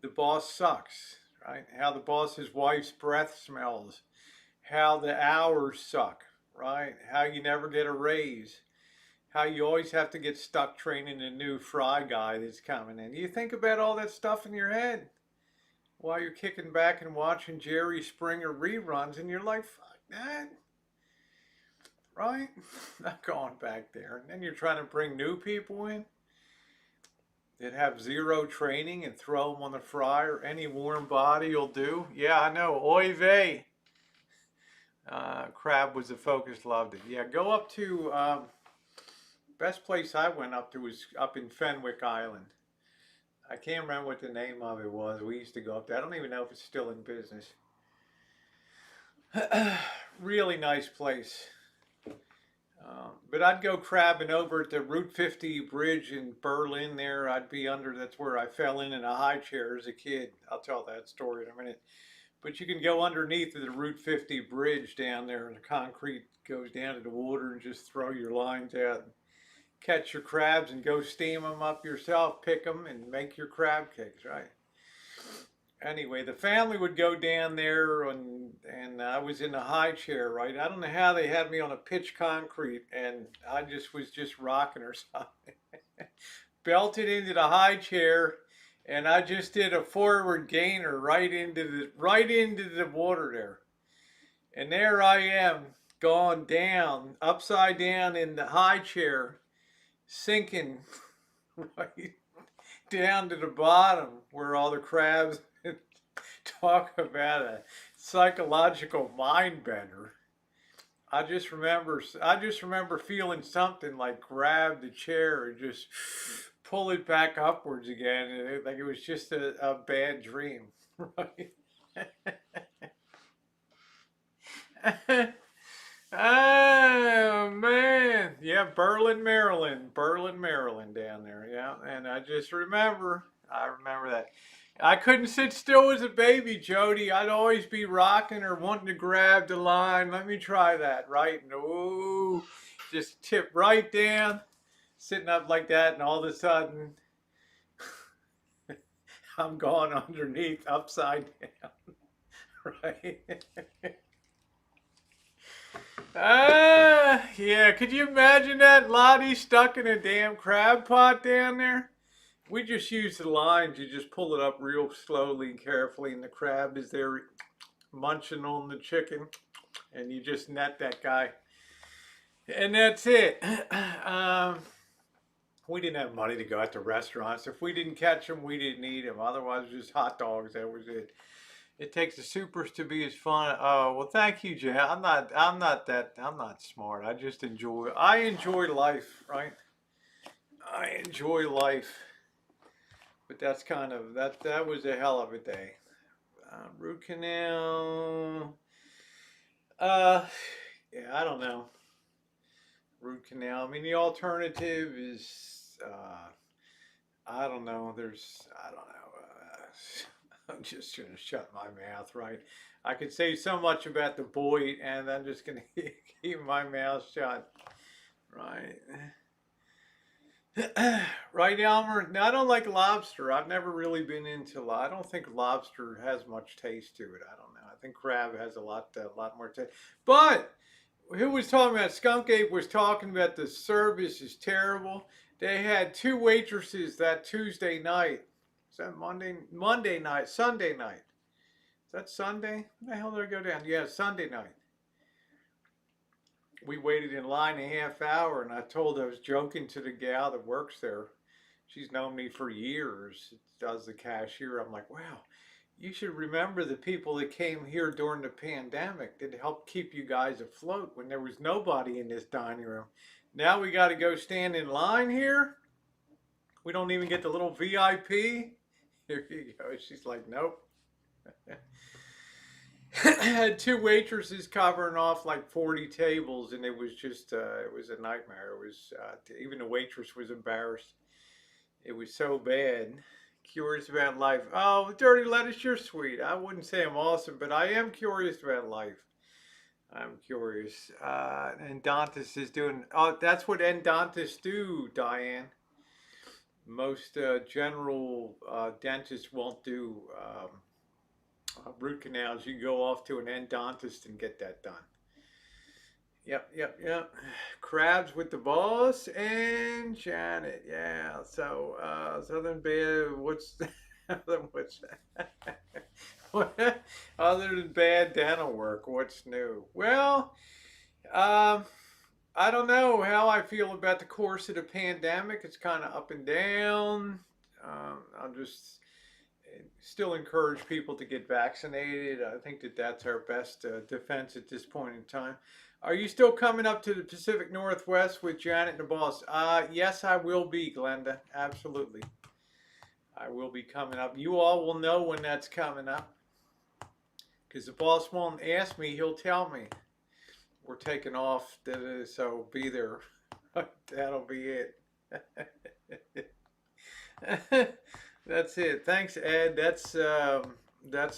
the boss sucks, right? How the boss's wife's breath smells, how the hours suck, right? How you never get a raise, how you always have to get stuck training a new fry guy that's coming in. You think about all that stuff in your head while you're kicking back and watching Jerry Springer reruns, and you're like, fuck that, right? Not going back there. And then you're trying to bring new people in that have zero training and throw them on the fryer. Any warm body will do. Yeah, I know. Oy vey. Crab was the focus, loved it. Yeah, go up to, best place I went up to was up in Fenwick Island. I can't remember what the name of it was. We used to go up there. I don't even know if it's still in business. Really nice place. But I'd go crabbing over at the Route 50 bridge in Berlin there. I'd be under, that's where I fell in a high chair as a kid. I'll tell that story in a minute. But you can go underneath of the Route 50 bridge down there, and the concrete goes down to the water, and just throw your lines out and catch your crabs and go steam them up yourself, pick them, and make your crab cakes, right? Anyway, the family would go down there, and I was in a high chair, right? I don't know how they had me on a pitch concrete, and I just was just rocking or something. Belted into the high chair, and I just did a forward gainer right into the water there. And there I am, gone down, upside down in the high chair, sinking right down to the bottom where all the crabs. Talk about a psychological mind bender. I just remember feeling something like grab the chair and just pull it back upwards again, like it was just a bad dream, right? Oh man, yeah, Berlin, Maryland, down there, yeah. And I remember that. I couldn't sit still as a baby, Jody. I'd always be rocking or wanting to grab the line. Let me try that, right? And ooh, just tip right down, sitting up like that, and all of a sudden, I'm gone underneath, upside down, right? Yeah, could you imagine that? Lottie stuck in a damn crab pot down there? We just use the lines. You just pull it up real slowly and carefully, and the crab is there munching on the chicken, and you just net that guy. And that's it. We didn't have money to go out to restaurants. If we didn't catch them, we didn't eat them. Otherwise, it was just hot dogs. That was it. It takes the supers to be as fun. Oh, well, thank you, Jay. I'm not smart. I enjoy life, right? I enjoy life. But that's kind of, that was a hell of a day. Root canal. Yeah, I don't know. Root canal. I mean, the alternative is, I don't know. I don't know. I'm just going to shut my mouth, right? I could say so much about the boy, and I'm just going to keep my mouth shut, right? Right, Elmer? No, I don't like lobster. I've never really been into. I don't think lobster has much taste to it. I don't know. I think crab has a lot more taste. But who was talking about? Skunk Ape was talking about the service is terrible. They had two waitresses that Tuesday night. Is that Monday night? Sunday night. Is that Sunday? When the hell did I go down? Yeah, Sunday night. We waited in line a half hour, and I was joking to the gal that works there. She's known me for years, does the cashier. I'm like, wow, you should remember the people that came here during the pandemic that helped keep you guys afloat when there was nobody in this dining room. Now we got to go stand in line here. We don't even get the little VIP. Here you go. She's like, nope. Had two waitresses covering off like 40 tables, and it was just it was a nightmare. It was even the waitress was embarrassed. It was so bad. Curious about life. Oh, dirty lettuce, you're sweet. I wouldn't say I'm awesome, but I am curious about life. I'm curious. Endontis is doing. Oh, that's what endontists do, Diane. Most general dentists won't do root canals. You go off to an endontist and get that done. Yep, yep, yep. Crabs with the boss and Janet. Yeah. So, Southern Bad. What's what's other than bad dental work? What's new? Well, um, I don't know how I feel about the course of the pandemic. It's kind of up and down. I'll just still encourage people to get vaccinated. I think that that's our best defense at this point in time. Are you still coming up to the Pacific Northwest with Janet and the boss? Yes, I will be, Glenda. Absolutely. I will be coming up. You all will know when that's coming up because the boss won't ask me. He'll tell me. We're taking off, so be there. That'll be it. That's it. Thanks, Ed. That's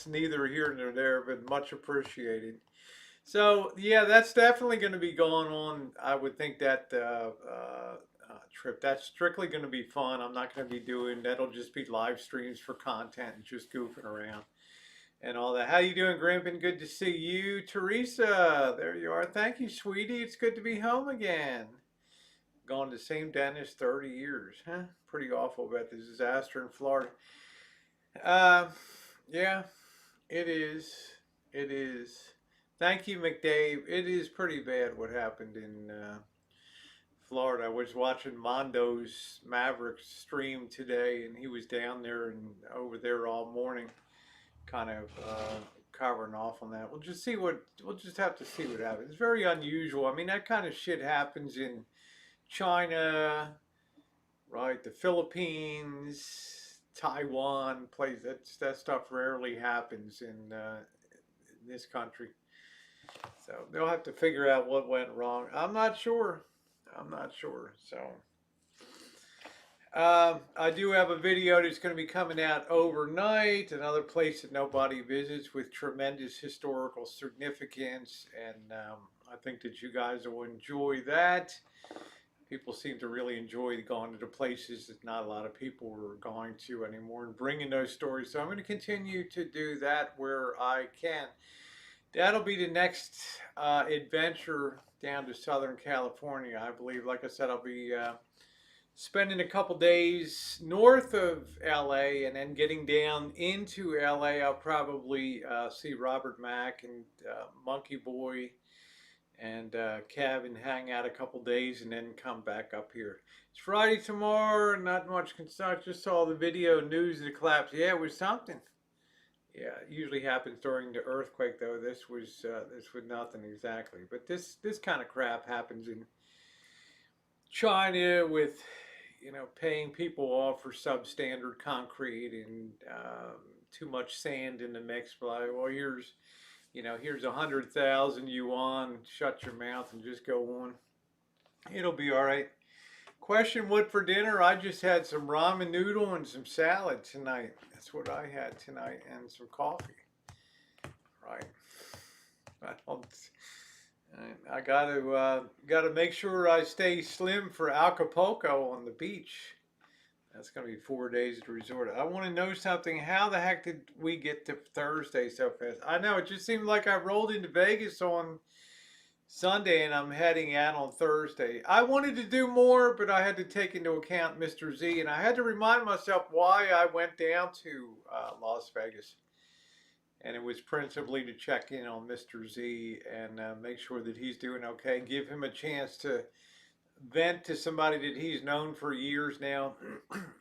neither here nor there, but much appreciated. So yeah, that's definitely going to be going on. I would think that trip. That's strictly going to be fun. I'm not going to be doing. That'll just be live streams for content and just goofing around and all that. How you doing, Grimpin? Good to see you, Teresa. There you are. Thank you, sweetie. It's good to be home again. Gone to the same dentist 30 years, huh? Pretty awful about the disaster in Florida. Uh, yeah, it is. It is. Thank you, McDave. It is pretty bad what happened in Florida. I was watching Mondo's Mavericks stream today, and he was down there and over there all morning, kind of covering off on that. We'll just see what. We'll just have to see what happens. It's very unusual. I mean, that kind of shit happens in China, right? The Philippines, Taiwan, place that stuff rarely happens in this country. So they'll have to figure out what went wrong. I'm not sure. I'm not sure. So I do have a video that's going to be coming out overnight. Another place that nobody visits with tremendous historical significance, and I think that you guys will enjoy that. People seem to really enjoy going to the places that not a lot of people are going to anymore and bringing those stories. So I'm going to continue to do that where I can. That'll be the next adventure down to Southern California, I believe. Like I said, I'll be spending a couple days north of LA and then getting down into LA. I'll probably see Robert Mack and Monkey Boy and Cav and hang out a couple days and then come back up here. It's Friday tomorrow, not much concern. Just saw the video news of the collapse. Yeah, it was something. Yeah, it usually happens during the earthquake though. This was nothing exactly. But this kind of crap happens in China with paying people off for substandard concrete and too much sand in the mix. Like, well, here's 100,000 yuan. Shut your mouth and just go on. It'll be all right. Question: what for dinner? I just had some ramen noodle and some salad tonight. That's what I had tonight, and some coffee. Right. I gotta make sure I stay slim for Acapulco on the beach. That's gonna be 4 days at the resort. I want to know something. How the heck did we get to Thursday so fast? I know it just seemed like I rolled into Vegas on Sunday and I'm heading out on Thursday. I wanted to do more, but I had to take into account Mr. Z, and I had to remind myself why I went down to Las Vegas. And it was principally to check in on Mr. Z and make sure that he's doing okay. Give him a chance to vent to somebody that he's known for years now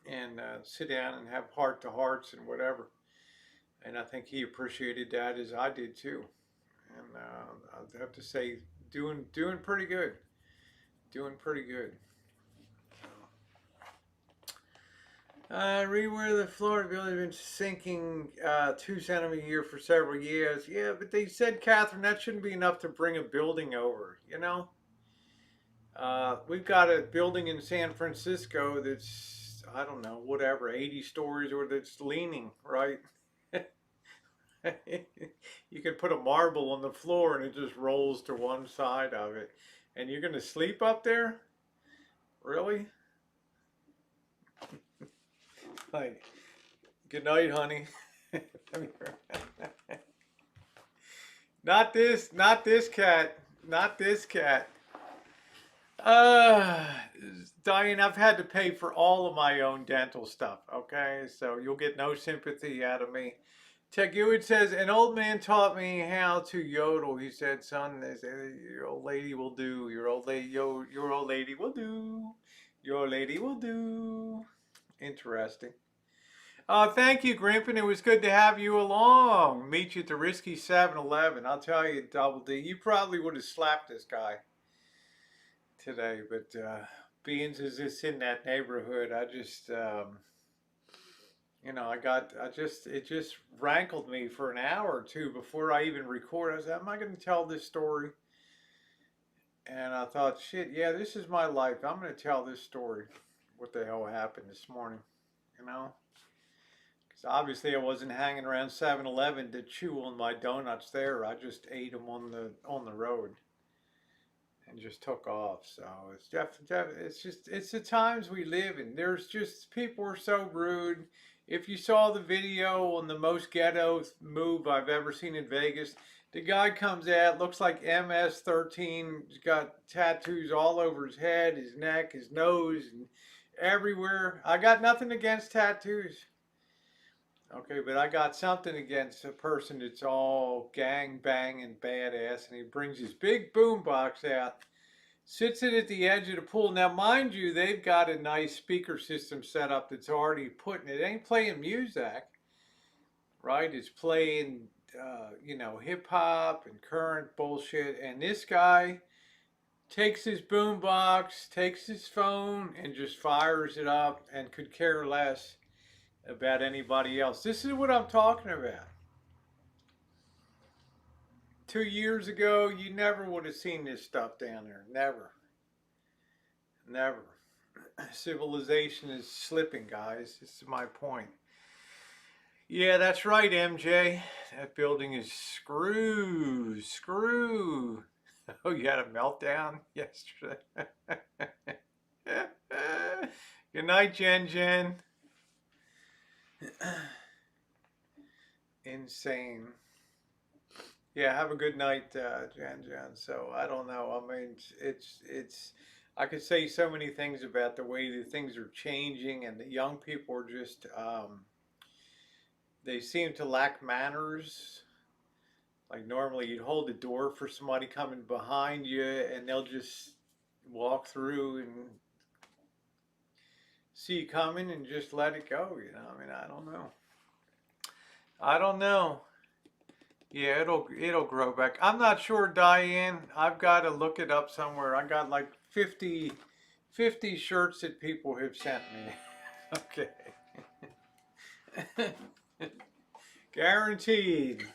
and sit down and have heart to hearts and whatever. And I think he appreciated that as I did too. And I have to say, doing pretty good. Doing pretty good. Read where the Florida building has been sinking 2 centimeters a year for several years. Yeah, but they said, Catherine, that shouldn't be enough to bring a building over. You know, we've got a building in San Francisco that's, I don't know, whatever, 80 stories, or that's leaning, right? You can put a marble on the floor and it just rolls to one side of it. And you're going to sleep up there? Really? Like, good night, honey. Not this cat, not this cat. Uh, Diane, I've had to pay for all of my own dental stuff, okay? So you'll get no sympathy out of me. Ted Hewitt says, an old man taught me how to yodel. He said, son, your old lady will do. Your old lady will do. Your lady will do. Interesting. Thank you, Grimpin. It was good to have you along. Meet you at the risky 7-Eleven. I'll tell you, Double D, you probably would have slapped this guy today, but being as it's in that neighborhood, I just, it just rankled me for an hour or two before I even record. I said, am I going to tell this story? And I thought, shit, yeah, this is my life. I'm going to tell this story. What the hell happened this morning, you know? Because obviously I wasn't hanging around 7-Eleven to chew on my donuts there. I just ate them on the road and just took off. So it's the times we live in. There's just, people are so rude. If you saw the video on the most ghetto move I've ever seen in Vegas, the guy comes out, looks like MS-13. He's got tattoos all over his head, his neck, his nose, and everywhere. I got nothing against tattoos. Okay, but I got something against a person that's all gang bang and badass, and he brings his big boom box out, sits it at the edge of the pool. Now, mind you, they've got a nice speaker system set up that's already putting it. Ain't playing music, right? It's playing, hip hop and current bullshit. And this guy takes his boom box, takes his phone, and just fires it up, and could care less about anybody else. This is what I'm talking about. 2 years ago, you never would have seen this stuff down there. Never. Never. Civilization is slipping, guys. This is my point. Yeah, that's right, MJ. That building is screw. Oh, you had a meltdown yesterday. Good night, Jen. Insane. Yeah, have a good night, Jen. So I don't know. I mean, it's. I could say so many things about the way that things are changing, and the young people are just. They seem to lack manners. Like normally, you'd hold the door for somebody coming behind you, and they'll just walk through and see you coming and just let it go. You know, I mean, I don't know. I don't know. Yeah, it'll grow back. I'm not sure, Diane. I've got to look it up somewhere. I got like 50 shirts that people have sent me. Okay. Guaranteed.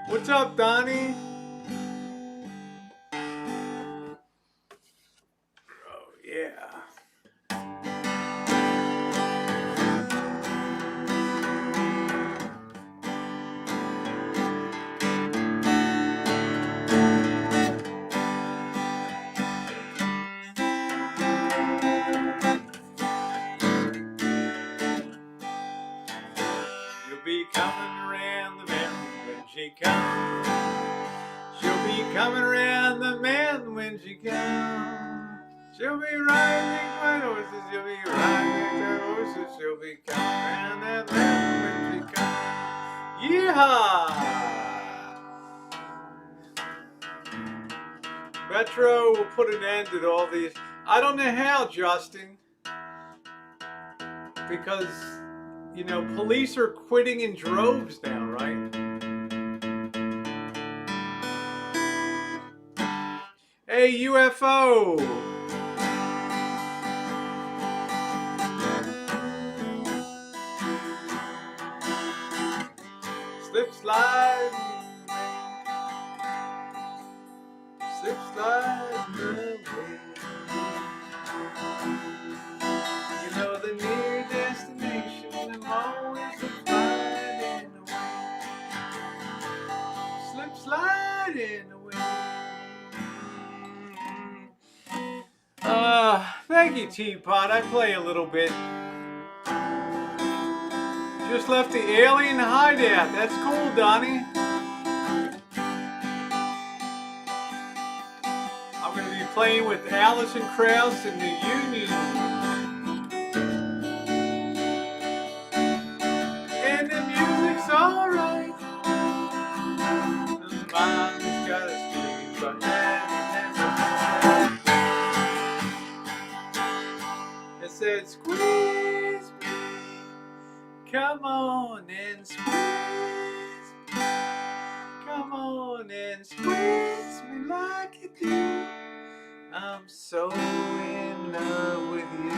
What's up, Donnie? Oh, yeah. She'll be coming around the mountain when she comes. She'll be coming around the mountain when she comes. She'll be riding my horses. She'll be riding the horses. She'll be coming around that mountain when she comes. Yeehaw! Metro will put an end to all these. I don't know how, Justin, because police are quitting in droves now, right? Hey, UFO! Slip slide, slip slide away. You know the near destination, I'm always sliding away. Slip sliding away. Thank you, Teapot. I play a little bit. Just left the alien hideout. That's cool, Donnie. I'm going to be playing with Alison Krauss and the Union. And the music's alright. The mind has got a scream, but it said, squeeze me. Come on and squeeze me. Come on and squeeze me like you do. I'm so in love with you.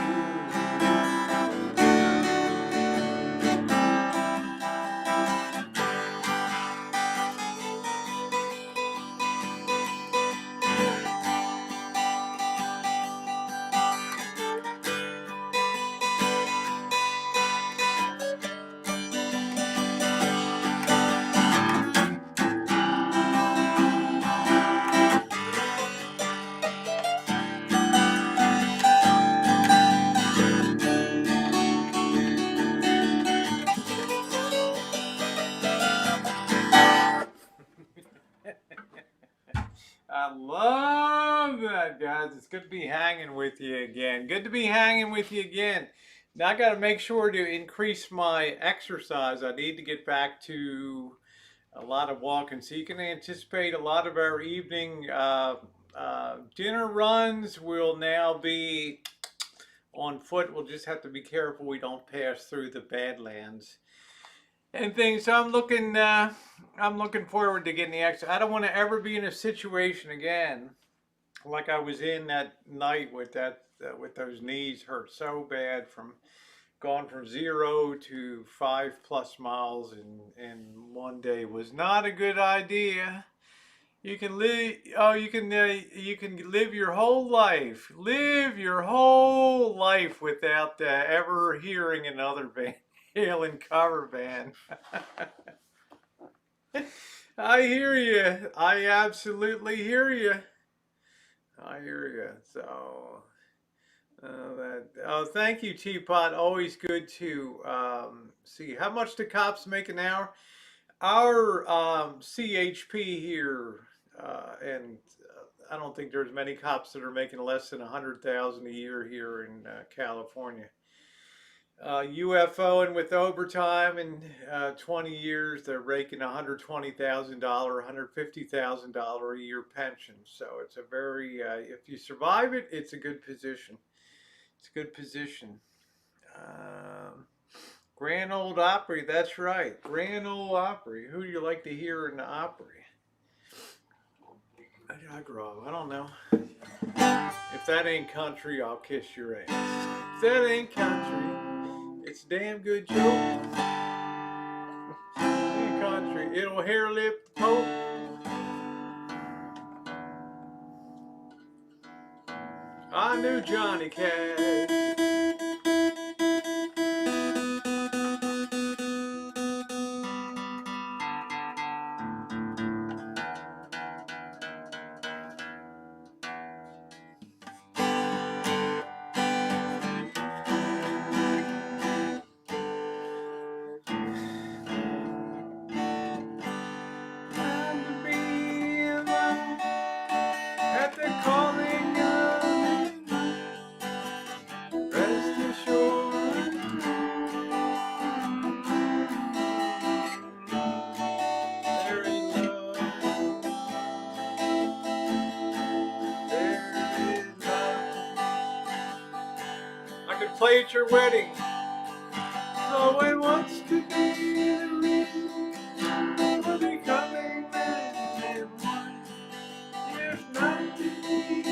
I love that, guys. It's good to be hanging with you again. Good to be hanging with you again. Now I got to make sure to increase my exercise. I need to get back to a lot of walking. So you can anticipate a lot of our evening dinner runs will now be on foot. We'll just have to be careful we don't pass through the Badlands and things. So I'm looking forward to getting the exercise. I don't want to ever be in a situation again like I was in that night with with those knees hurt so bad from going from 0 to 5+ miles in one day was not a good idea. You can live. Oh, you can live your whole life. Live your whole life without ever hearing another Van Halen cover band. I hear you. I absolutely hear you. I hear you. So, thank you, Teapot. Always good to see. How much do cops make an hour? Our CHP here, and I don't think there's many cops that are making less than $100,000 a year here in California. UFO and with overtime in 20 years, they're raking $120,000, $150,000 a year pension. So it's a very, if you survive it, it's a good position. It's a good position. Grand Ole Opry, that's right. Grand Ole Opry. Who do you like to hear in the Opry? I grow. I don't know. If that ain't country, I'll kiss your ass. If that ain't country, it's a damn good joke. Ain't country, it'll hair lip the Pope. I knew Johnny Cash. Play at your wedding. No one wants to be the ring. We'll be coming man and wife. If not to be,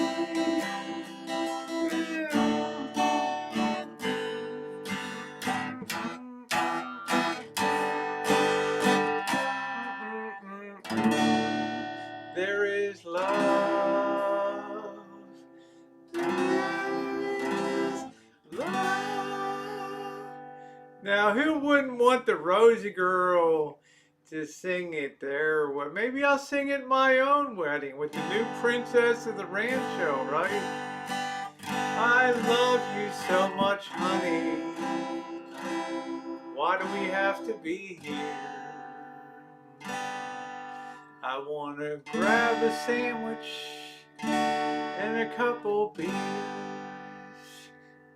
Now, who wouldn't want the Rosie Girl to sing it there? Well, maybe I'll sing it my own wedding with the new princess of the Rancho, right? I love you so much, honey. Why do we have to be here? I want to grab a sandwich and a couple beers.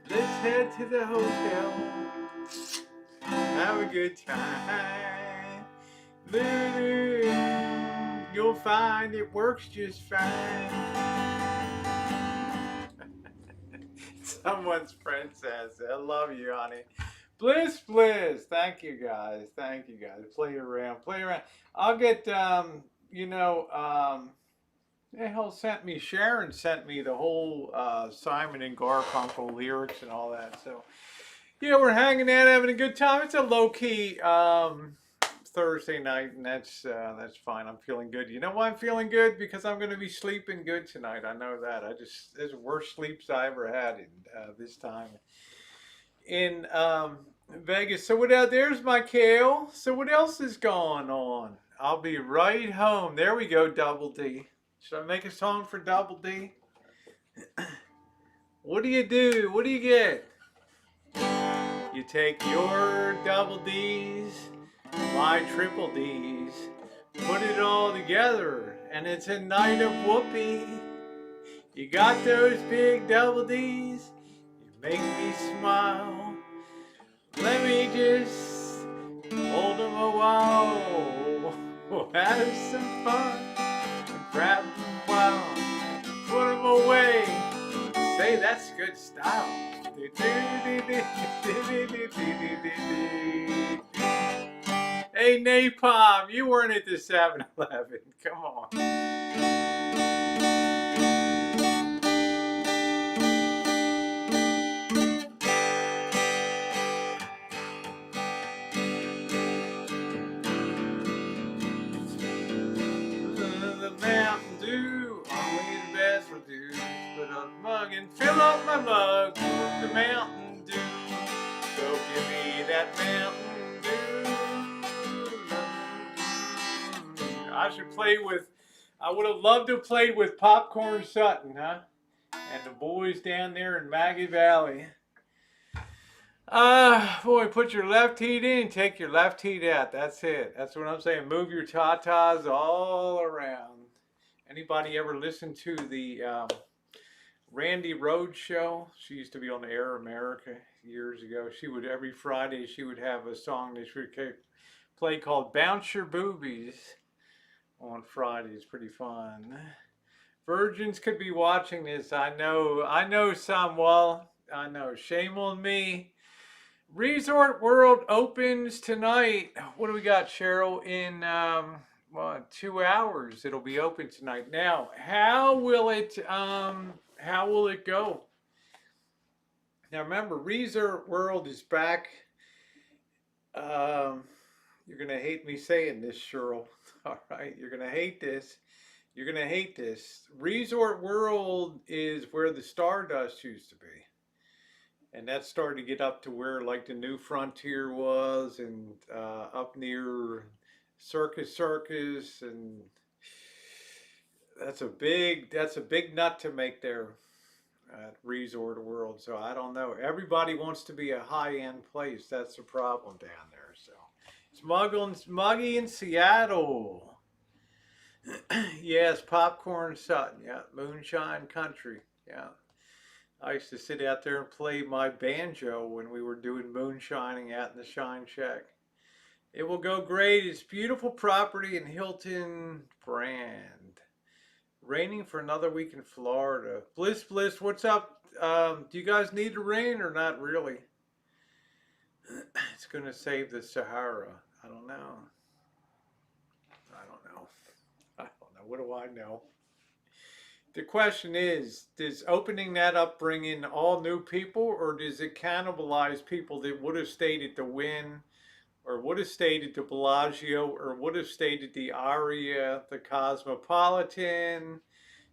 Let's head to the hotel. Have a good time. You'll find it works just fine. Someone's princess. I love you, honey. Bliss, bliss. Thank you guys. Thank you guys. Play around. Play around. I'll get the hell sent me. Sharon sent me the whole Simon and Garfunkel lyrics and all that. So yeah, we're hanging out, having a good time. It's a low key Thursday night, and that's fine. I'm feeling good. You know why I'm feeling good? Because I'm going to be sleeping good tonight. I know that. There's the worst sleeps I ever had in this time in Vegas. So what else? There's my Kale. So what else is going on? I'll be right home. There we go, Double D. Should I make a song for Double D? What do you do? What do you get? You take your double D's, my triple D's, put it all together, and it's a night of whoopee. You got those big double D's, you make me smile. Let me just hold them a while. We'll have some fun, grab them while, put them away. Say that's good style. Hey Napalm, you weren't at the 7-Eleven. Come on. The Mountain Dew, only the best will do. Put up a mug and fill up my mug with the Mountain Dew. So give me that Mountain Dew. I should play with, I would have loved to have played with Popcorn Sutton, huh? And the boys down there in Maggie Valley. Boy, put your left heat in, take your left heat out. That's it. That's what I'm saying. Move your tatas all around. Anybody ever listen to the Randy Rhodes show? She used to be on the Air America years ago. She would, every Friday, she would have a song that she would play called Bounce Your Boobies on Fridays. Pretty fun. Virgins could be watching this. I know some. Well, I know. Shame on me. Resort World opens tonight. What do we got, Cheryl? In 2 hours, it'll be open tonight. Now, how will it go? Now, remember, Resort World is back. You're gonna hate me saying this, Cheryl. All right, you're gonna hate this. You're gonna hate this. Resort World is where the Stardust used to be. And that's starting to get up to where like the New Frontier was, and up near Circus, and that's a big nut to make there at Resort World. So I don't know. Everybody wants to be a high-end place. That's the problem down there. So it's muggy in Seattle. Yes, Popcorn Sutton. Yeah, Moonshine Country. Yeah. I used to sit out there and play my banjo when we were doing moonshining out in the Shine Shack. It will go great. It's beautiful property in Hilton Brand. Raining for another week in Florida. Bliss, what's up? Do you guys need the rain or not really? It's going to save the Sahara. I don't know. What do I know? The question is, does opening that up bring in all new people, or does it cannibalize people that would have stayed at the Wynn, or would have stayed at the Bellagio, or would have stayed at the Aria, the Cosmopolitan,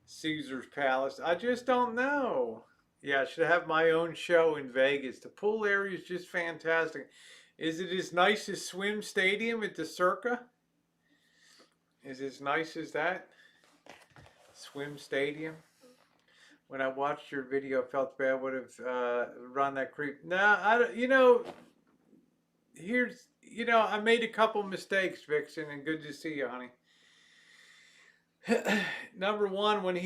Caesar's Palace? I just don't know. Yeah, I should have my own show in Vegas. The pool area is just fantastic. Is it as nice as Swim Stadium at the Circa? Is it as nice as that? Swim Stadium? When I watched your video, I felt bad. Would have run that creep. No, I don't. I made a couple mistakes, Vixen, and good to see you, honey. Number one, when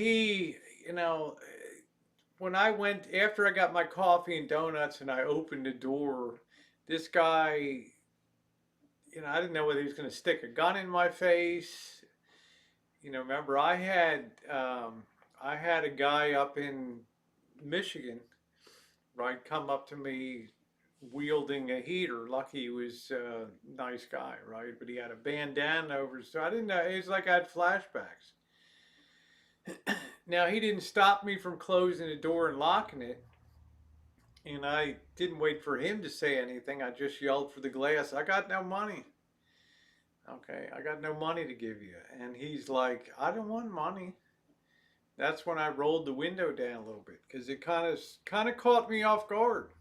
I went after I got my coffee and donuts and I opened the door, this guy, I didn't know whether he was going to stick a gun in my face. Remember I had a guy up in Michigan, right, come up to me wielding a heater. Lucky he was a nice guy, right? But he had a bandana over, so I didn't know. It was like I had flashbacks. Now, he didn't stop me from closing the door and locking it. And I didn't wait for him to say anything. I just yelled for the glass. I got no money. Okay, I got no money to give you. And he's like, I don't want money. That's when I rolled the window down a little bit because it kind of caught me off guard.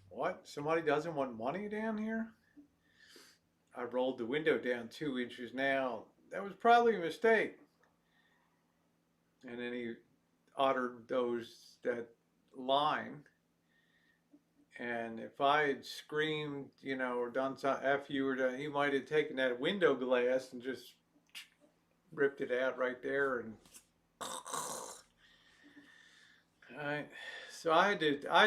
What? Somebody doesn't want money down here? I rolled the window down 2 inches. Now, that was probably a mistake. And then he uttered that line. And if I had screamed, or done some F you, he might have taken that window glass and just ripped it out right there. And Alright. So I had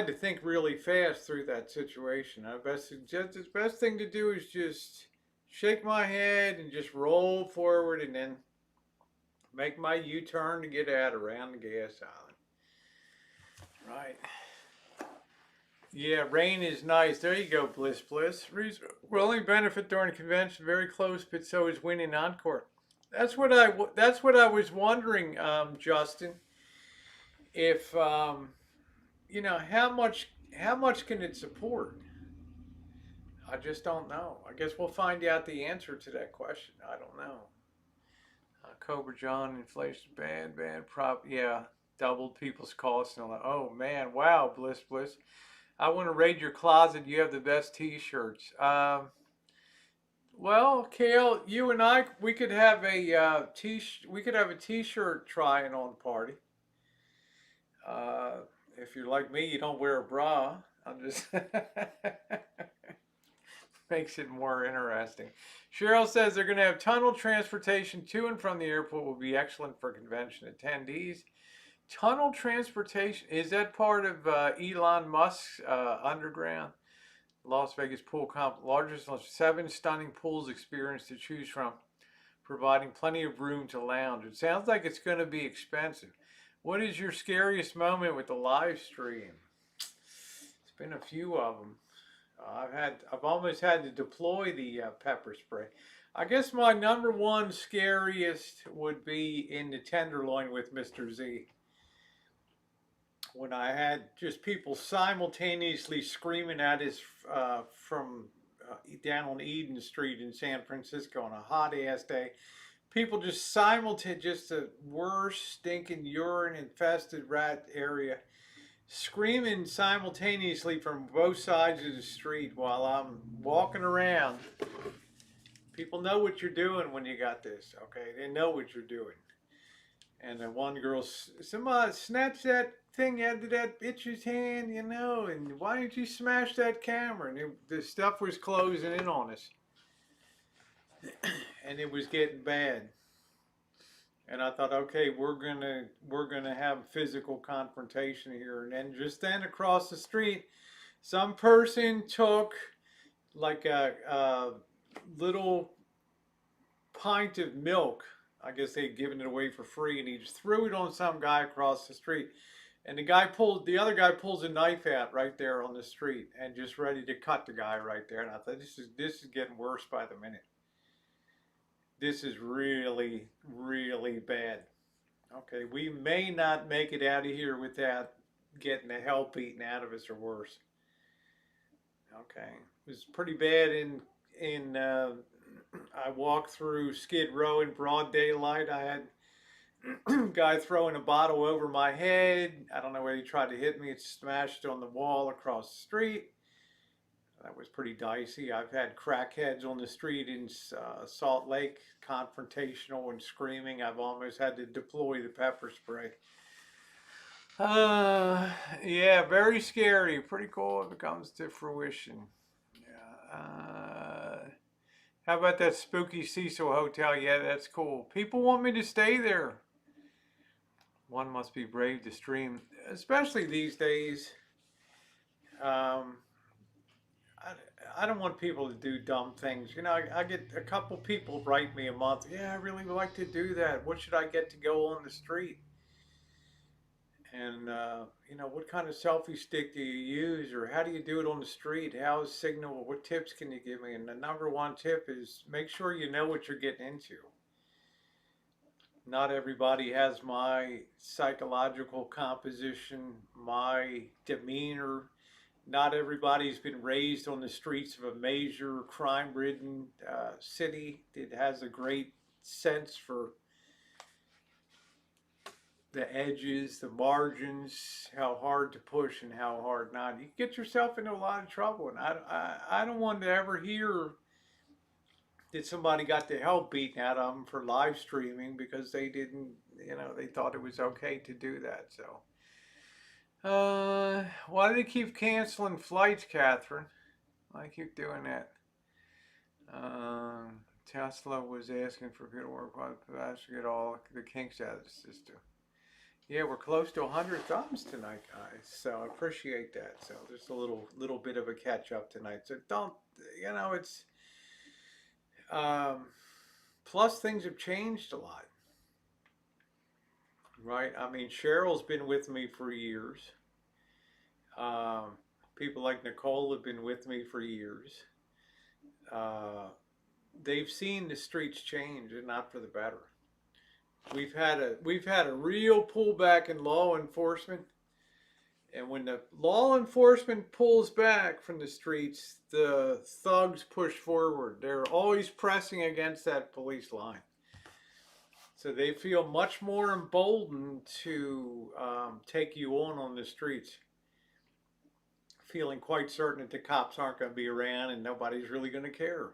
to think really fast through that situation. The best thing to do is just shake my head and just roll forward and then make my U-turn to get out around the gas island. Right. Yeah, rain is nice. There you go, Bliss. Will only benefit during the convention. Very close, but so is winning encore. That's what I was wondering, Justin. If how much can it support? I just don't know. I guess we'll find out the answer to that question. I don't know. Cobra John, inflation, bad, yeah, doubled people's costs and all that. Oh man, wow, Bliss. I want to raid your closet. You have the best T-shirts. Well, Kale, you and I, we could have a T-shirt trying on party. If you're like me, you don't wear a bra. I'm just makes it more interesting. Cheryl says they're going to have tunnel transportation to and from the airport will be excellent for convention attendees. Tunnel transportation, is that part of Elon Musk's underground? Las Vegas pool complex, largest of 7 stunning pools experience to choose from, providing plenty of room to lounge. It sounds like it's going to be expensive. What is your scariest moment with the live stream? It's been a few of them. I've almost had to deploy the pepper spray. I guess my number one scariest would be in the Tenderloin with Mr. Z. When I had just people simultaneously screaming at us from down on Eden Street in San Francisco on a hot ass day. People just just a worst stinking urine infested rat area, screaming simultaneously from both sides of the street while I'm walking around. People know what you're doing when you got this, okay? They know what you're doing. And then one girl, somebody snatch that thing out of that bitch's hand, and why didn't you smash that camera? And the stuff was closing in on us. And it was getting bad. And I thought, okay, we're gonna have physical confrontation here. And then just then across the street, some person took like a little pint of milk. I guess they'd given it away for free, and he just threw it on some guy across the street. And the other guy pulls a knife out right there on the street and just ready to cut the guy right there. And I thought, this is getting worse by the minute. This is really, really bad. Okay, we may not make it out of here without getting the hell beaten out of us or worse. Okay, it was pretty bad I walked through Skid Row in broad daylight. I had a guy throwing a bottle over my head. I don't know whether he tried to hit me. It smashed on the wall across the street. That was pretty dicey. I've had crackheads on the street in Salt Lake, confrontational and screaming. I've almost had to deploy the pepper spray. Uh, yeah, very scary. Pretty cool if it comes to fruition. Yeah. How about that spooky Cecil Hotel? Yeah, that's cool. People want me to stay there. One must be brave to stream, especially these days. Um, I don't want people to do dumb things. You know, I get a couple people write me a month. Yeah, I really would like to do that. What should I get to go on the street? And you know, what kind of selfie stick do you use, or how do you do it on the street? How is signal? What tips can you give me? And the number one tip is make sure you know what you're getting into. Not everybody has my psychological composition, my demeanor. Not everybody's been raised on the streets of a major crime-ridden city that has a great sense for the edges, the margins, how hard to push and how hard not. You get yourself into a lot of trouble, and I don't want to ever hear that somebody got the hell beaten out of them for live streaming because they didn't, you know, they thought it was okay to do that. So, why do they keep canceling flights, Catherine? Why keep doing that? Tesla was asking for people to work on to get all the kinks out of the system. Yeah, we're close to 100 thumbs tonight, guys. So I appreciate that. So there's a little bit of a catch up tonight. So don't, you know, it's plus things have changed a lot, right? I mean, Cheryl's been with me for years. Um, People like Nicole have been with me for years. They've seen the streets change, and not for the better. We've had a real pullback in law enforcement, and when the law enforcement pulls back from the streets, the thugs push forward. They're always pressing against that police line, so they feel much more emboldened to take you on the streets, feeling quite certain that the cops aren't going to be around and nobody's really going to care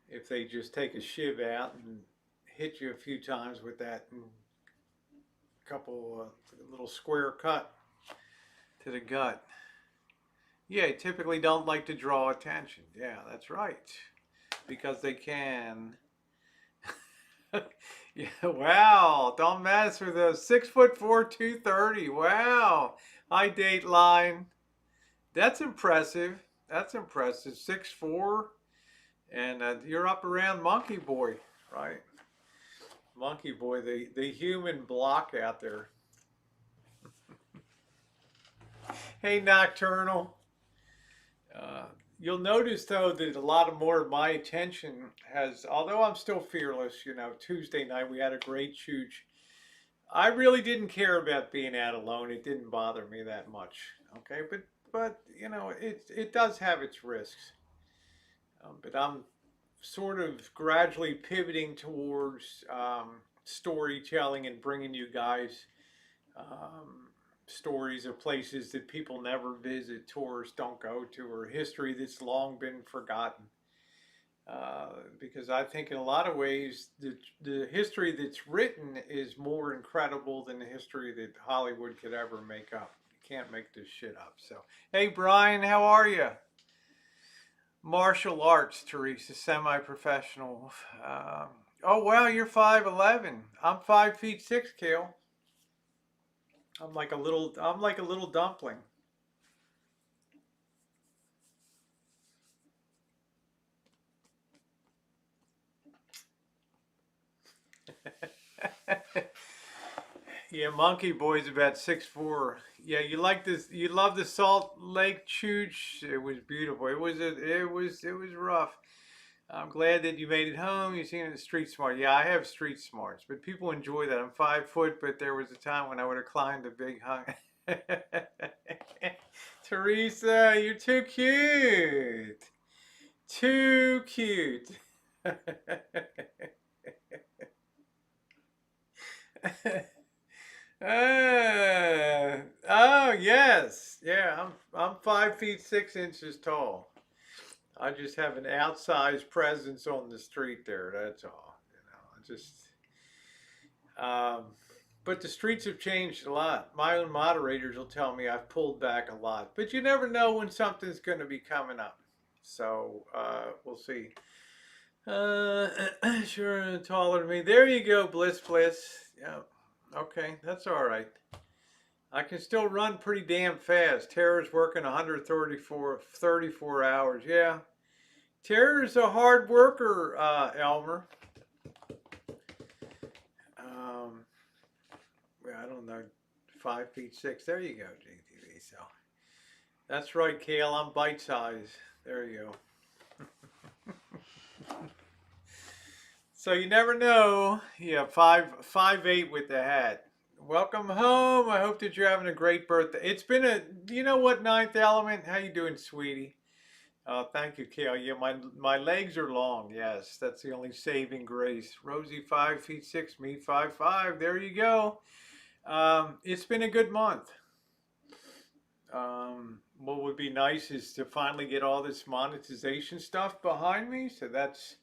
if they just take a shiv out and hit you a few times with that and a couple little square cut to the gut. Yeah, they typically don't like to draw attention. Yeah, that's right. Because they can. Yeah, wow. Don't mess with a 6'4", 230. Wow. Hi, Dateline. That's impressive. That's impressive. 6'4", and you're up around Monkey Boy, right? Monkey Boy, the human block out there. Hey, Nocturnal. You'll notice though that a lot of more of my attention has, although I'm still fearless, you know, Tuesday night we had a great chooch. I really didn't care about being out alone. It didn't bother me that much. Okay, but you know, it does have its risks. But I'm sort of gradually pivoting towards storytelling and bringing you guys stories of places that people never visit, tourists don't go to, or history that's long been forgotten. Because I think in a lot of ways, the history that's written is more incredible than the history that Hollywood could ever make up. You can't make this shit up. So, hey, Brian, how are you? Martial arts, Teresa, semi-professional. Oh, wow, you're 5'11". I'm 5'6", Kale. I'm like a little dumpling. Yeah, Monkey Boy's about 6'4". Yeah, you like this? You love the Salt Lake Chooch? It was beautiful. It was rough. I'm glad that you made it home. You've seen it in Street Smart. Yeah, I have street smarts, but people enjoy that. I'm 5 foot, but there was a time when I would have climbed a big hung. Teresa, you're too cute. Too cute. Oh yes, yeah. I'm 5 feet 6 inches tall. I just have an outsized presence on the street there. That's all. I just. Um, but the streets have changed a lot. My own moderators will tell me I've pulled back a lot, but you never know when something's going to be coming up. So we'll see. Sure, taller than me. There you go, Bliss Bliss. Yeah. Okay, that's all right. I can still run pretty damn fast. Tara's working 34 hours. Yeah. Tara's a hard worker, Elmer. Um, I don't know, 5 feet 6. There you go, JTV. So that's right, Kale. I'm bite size. There you go. So you never know. Yeah, 5'8" with the hat. Welcome home. I hope that you're having a great birthday. It's been a, you know what, Ninth Element? How you doing, sweetie? Thank you, Kale. Yeah, my legs are long. Yes, that's the only saving grace. Rosie, 5 feet 6, me 5'5". There you go. It's been a good month. What would be nice is to finally get all this monetization stuff behind me. So that's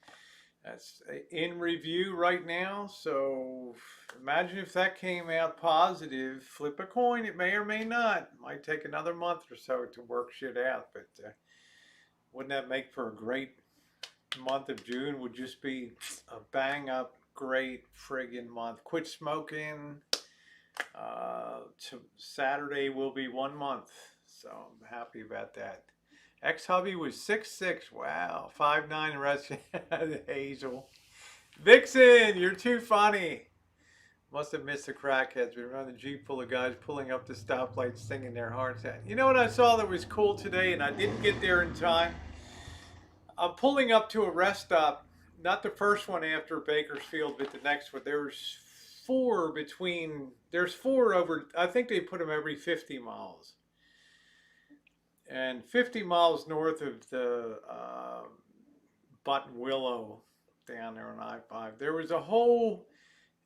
in review right now. So imagine if that came out positive. Flip a coin. It may or may not. Might take another month or so to work shit out. But wouldn't that make for a great month of June? Would just be a bang up great friggin' month. Quit smoking. Saturday will be 1 month. So I'm happy about that. Ex-hubby was 6'6". Wow. 5'9" the rest Hazel. Vixen, you're too funny. Must have missed the crackheads. We were on the Jeep full of guys pulling up the stoplight singing their hearts out. You know what I saw that was cool today and I didn't get there in time? I'm pulling up to a rest stop. Not the first one after Bakersfield, but the next one. There's four over, I think they put them every 50 miles. And 50 miles north of the Buttonwillow down there on I-5, there was a whole,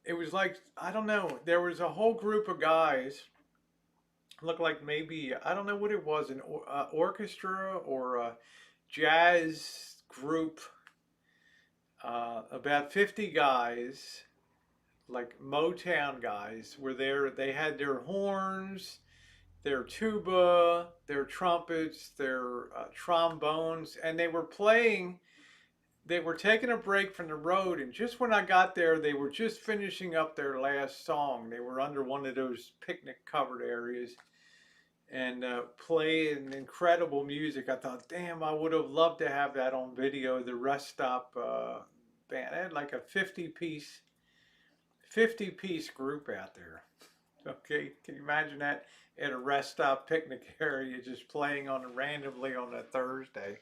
it was like, I don't know, there was a whole group of guys, looked like maybe, I don't know what it was, an orchestra or a jazz group, about 50 guys, like Motown guys, were there. They had their horns, their tuba, their trumpets, their trombones, and they were playing. They were taking a break from the road, and just when I got there, they were just finishing up their last song. They were under one of those picnic covered areas and playing incredible music. I thought, damn, I would have loved to have that on video. The rest stop band, I had like a 50-piece group out there. Okay, can you imagine that at a rest stop picnic area, just playing on randomly on a Thursday?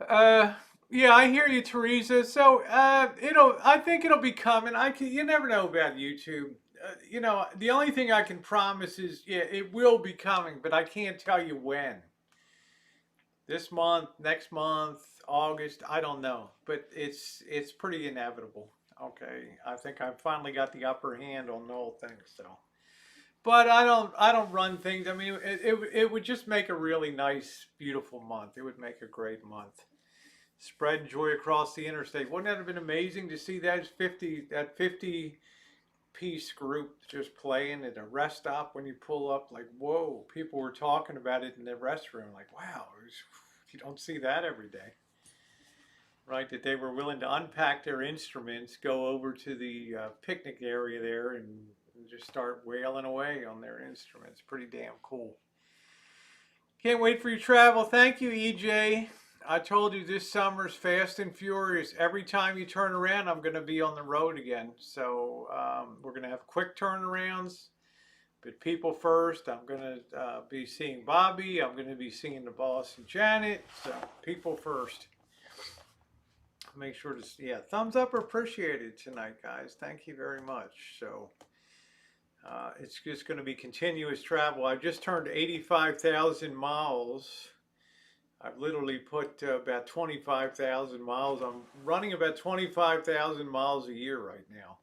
Uh, yeah, I hear you, Teresa. So, I think it'll be coming. You never know about YouTube. The only thing I can promise is, yeah, it will be coming, but I can't tell you when. This month, next month, August, I don't know, but it's pretty inevitable. Okay, I think I finally got the upper hand on the whole thing. So, but I don't run things. I mean, it would just make a really nice, beautiful month. It would make a great month. Spread joy across the interstate. Wouldn't that have been amazing to see that 50-piece group just playing at a rest stop when you pull up? Like, whoa! People were talking about it in the restroom. Like, wow, you don't see that every day. Right, that they were willing to unpack their instruments, go over to the picnic area there, and just start wailing away on their instruments. Pretty damn cool. Can't wait for your travel. Thank you, EJ. I told you this summer's fast and furious. Every time you turn around, I'm going to be on the road again. So we're going to have quick turnarounds, but people first. I'm going to be seeing Bobby. I'm going to be seeing the boss and Janet. So people first. Make sure to, yeah, thumbs up are appreciated tonight, guys. Thank you very much. So it's just going to be continuous travel. I've just turned 85,000 miles. I've literally put about 25,000 miles. I'm running about 25,000 miles a year right now.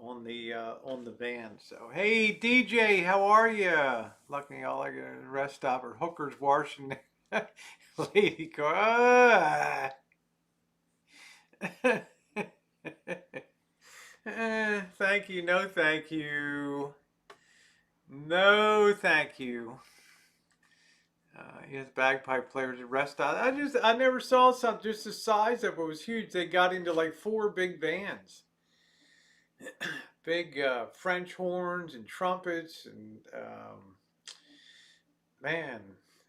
on the van. So hey DJ, how are you? Lucky all I get at a rest stop or hookers washing lady car. Thank you, no thank you. No thank you. Yes, bagpipe players at rest stop. I never saw something, just the size of it was huge. They got into like 4 big vans. Big French horns and trumpets and man,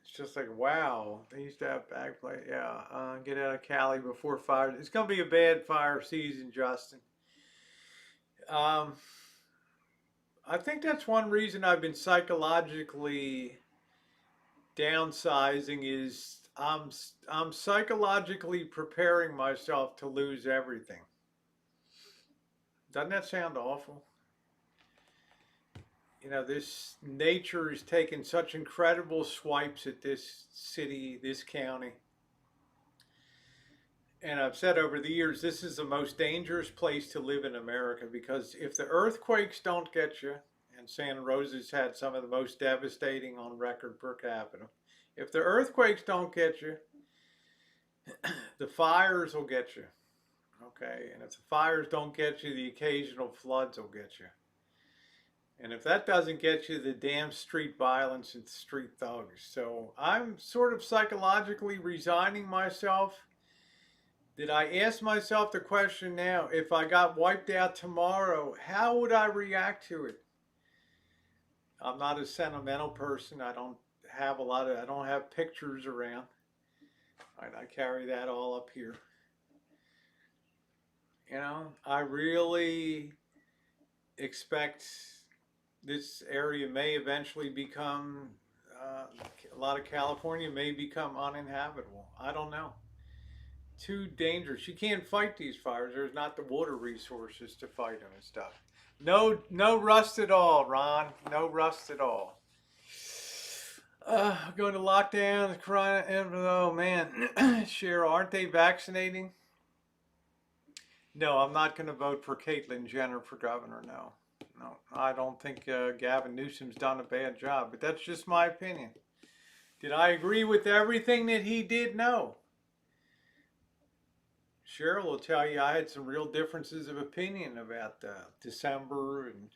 it's just like wow. They used to have bagpipe. Yeah, get out of Cali before fire. It's gonna be a bad fire season, Justin. Um, I think that's one reason I've been psychologically downsizing is I'm psychologically preparing myself to lose everything. Doesn't that sound awful? You know, this nature is taking such incredible swipes at this city, this county. And I've said over the years, this is the most dangerous place to live in America because if the earthquakes don't get you, and Santa Rosa's had some of the most devastating on record per capita, if the earthquakes don't get you, the fires will get you. Okay, and if the fires don't get you, the occasional floods will get you. And if that doesn't get you, the damn street violence and street thugs. So I'm sort of psychologically resigning myself. Did I ask myself the question now, if I got wiped out tomorrow, how would I react to it? I'm not a sentimental person. I don't have pictures around. All right, I carry that all up here. You know, I really expect this area may eventually become, a lot of California may become uninhabitable. I don't know. Too dangerous. You can't fight these fires. There's not the water resources to fight them and stuff. No, no rust at all, Ron. No rust at all. Going to lockdown, crying, oh man, Cheryl, aren't they vaccinating? No, I'm not going to vote for Caitlyn Jenner for governor. No, no, I don't think Gavin Newsom's done a bad job, but that's just my opinion. Did I agree with everything that he did? No. Cheryl will tell you I had some real differences of opinion about December and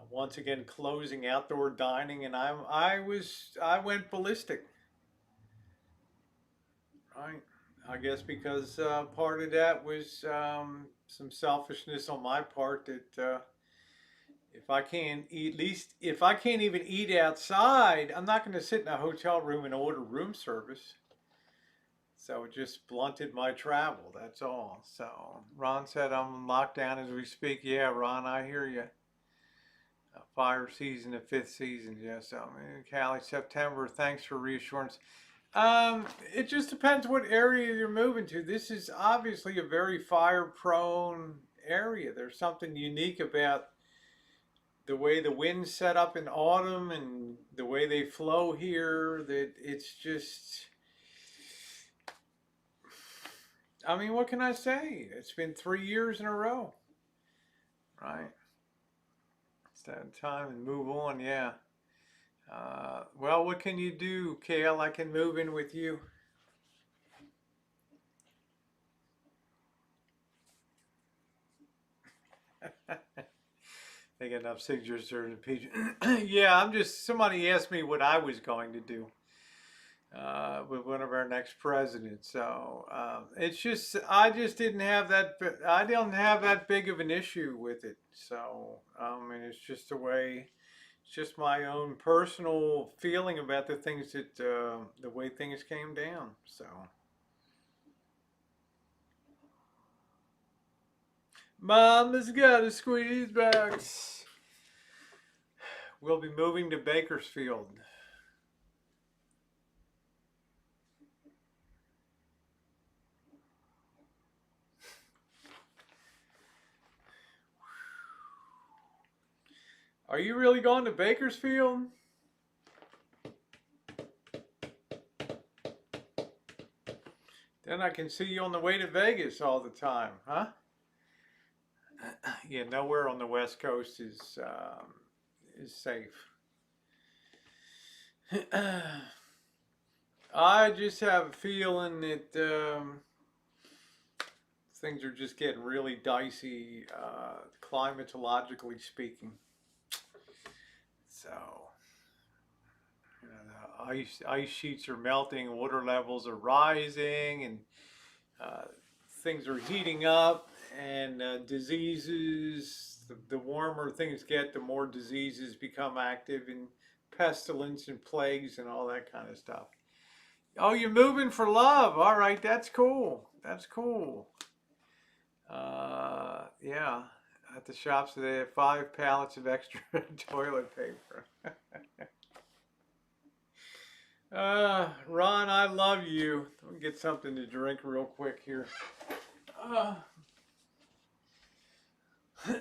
once again closing outdoor dining, and I went ballistic. Right. I guess because part of that was some selfishness on my part that if I can't eat, at least if I can't even eat outside, I'm not going to sit in a hotel room and order room service. So it just blunted my travel. That's all. So Ron said I'm in lockdown as we speak. Yeah, Ron, I hear you. Fire season, the 5th season. Yes, I'm in Cali, September. Thanks for reassurance. It just depends what area you're moving to. This is obviously a very fire-prone area. There's something unique about the way the winds set up in autumn and the way they flow here that it's just, I mean, what can I say? It's been 3 years in a row, right? It's that time and move on, yeah. Well, what can you do, Kale? I can move in with you. They get enough signatures to impeach. Yeah, somebody asked me what I was going to do with one of our next presidents. So it's just, I don't have that big of an issue with it. So, and it's just it's just my own personal feeling about the things the way things came down. So. Mama's got a squeeze box. We'll be moving to Bakersfield. Are you really going to Bakersfield? Then I can see you on the way to Vegas all the time, huh? Yeah, nowhere on the West Coast is safe. I just have a feeling that things are just getting really dicey, climatologically speaking. So, you know, the ice sheets are melting, water levels are rising, and uh, things are heating up, and diseases. The warmer things get, the more diseases become active, and pestilence and plagues and all that kind of stuff. Oh, you're moving for love. All right, that's cool. That's cool. Yeah. At the shops today, have 5 pallets of extra toilet paper. Ron, I love you. Let me get something to drink real quick here. Uh, be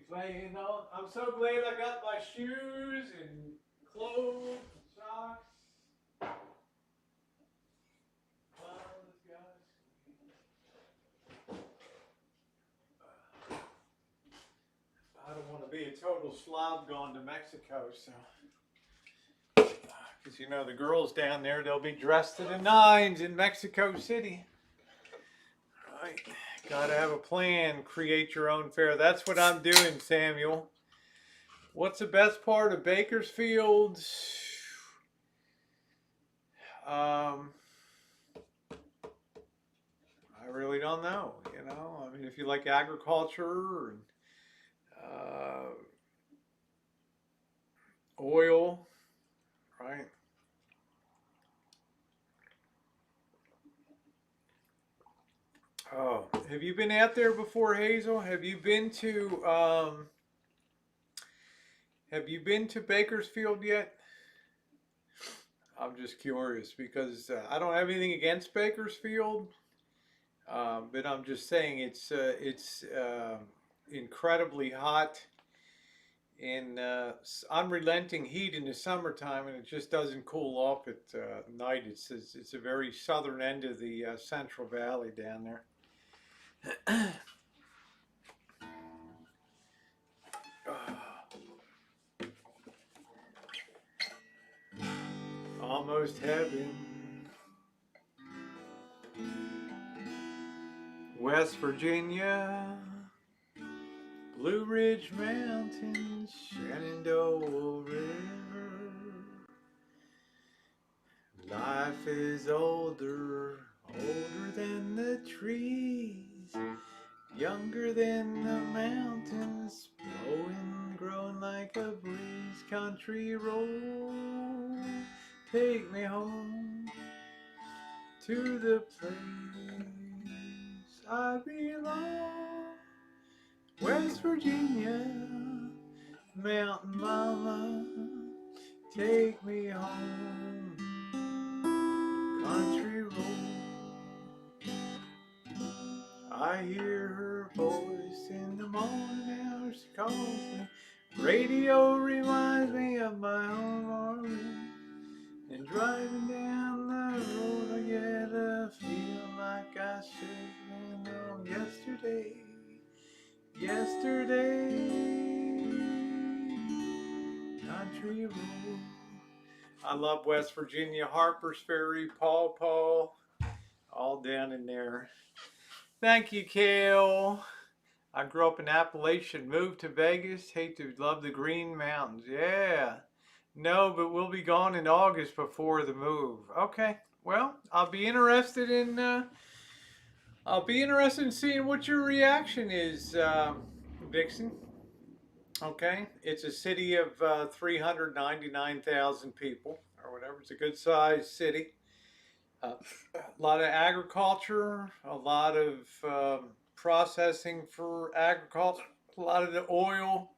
playing on. I'm so glad I got my shoes and clothes and socks. I don't want to be a total slob going to Mexico, so. Because you know the girls down there, they'll be dressed to the nines in Mexico City. Right. Gotta have a plan. Create your own fare. That's what I'm doing, Samuel. What's the best part of Bakersfield? Um, I really don't know. You know, I mean, if you like agriculture and oil, right? Oh, have you been out there before, Hazel? Have you been to Bakersfield yet? I'm just curious because I don't have anything against Bakersfield, but I'm just saying it's incredibly hot in unrelenting heat in the summertime, and it just doesn't cool off at night. It's a very southern end of the Central Valley down there. Almost heaven. West Virginia, Blue Ridge Mountains, Shenandoah River. Life is older, older than the trees, younger than the mountains, blowing, growing like a breeze. Country road, take me home to the place I belong. West Virginia, Mountain Mama, take me home. Country road, I hear her voice in the morning hours. She calls me. Radio reminds me of my home Orleans. And driving down the road, I get a feel like I should have known yesterday. Yesterday, country road. I love West Virginia, Harper's Ferry, Paw Paw, all down in there. Thank you, Kale. I grew up in Appalachian, moved to Vegas, love the Green Mountains. Yeah. No, but we'll be gone in August before the move. Okay. Well, I'll be interested in seeing what your reaction is, Vixen. Okay, it's a city of 399,000 people or whatever. It's a good sized city. A lot of agriculture, a lot of processing for agriculture, a lot of the oil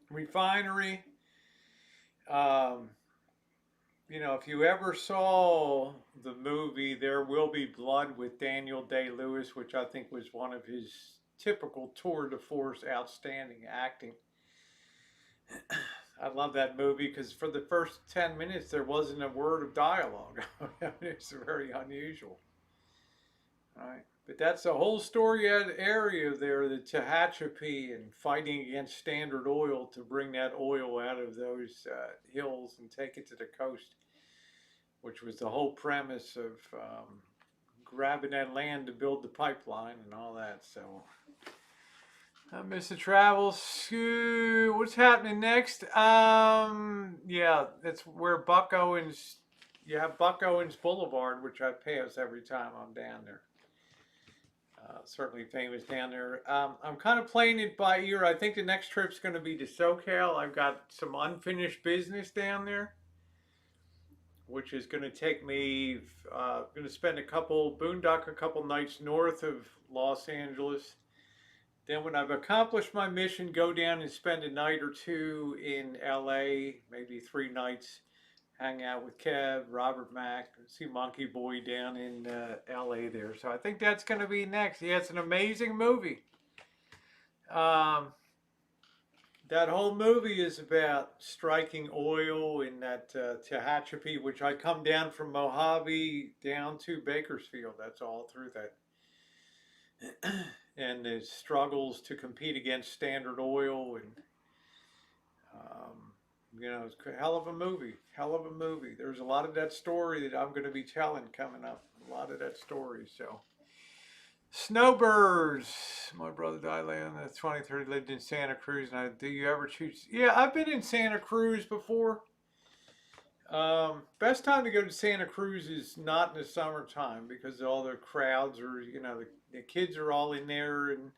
refinery. Um, you know, if you ever saw the movie There Will Be Blood with Daniel Day-Lewis, which I think was one of his typical tour de force outstanding acting. I love that movie because for the first 10 minutes there wasn't a word of dialogue. It's very unusual. Right? But that's the whole story area there, the Tehachapi, and fighting against Standard Oil to bring that oil out of those hills and take it to the coast, which was the whole premise of grabbing that land to build the pipeline and all that. So I miss the travels. What's happening next? Yeah, that's where Buck Owens. You have Buck Owens Boulevard, which I pass every time I'm down there. Certainly famous down there. I'm kind of playing it by ear. I think the next trip's going to be to SoCal. I've got some unfinished business down there, which is going to take me. Going to spend boondock a couple nights north of Los Angeles. Then when I've accomplished my mission, go down and spend a night or two in LA, maybe 3 nights, hang out with Kev, Robert Mack, see Monkey Boy down in LA there. So I think that's going to be next. Yeah, it's an amazing movie. That whole movie is about striking oil in that Tehachapi, which I come down from Mojave down to Bakersfield. That's all through that. And the struggles to compete against Standard Oil, and it's a hell of a movie. There's a lot of that story that I'm going to be telling coming up. A lot of that story. So, Snowbirds. My brother died on the 23rd. He lived in Santa Cruz. And do you ever choose? Yeah, I've been in Santa Cruz before. Best time to go to Santa Cruz is not in the summertime because all the crowds are, the kids are all in there, and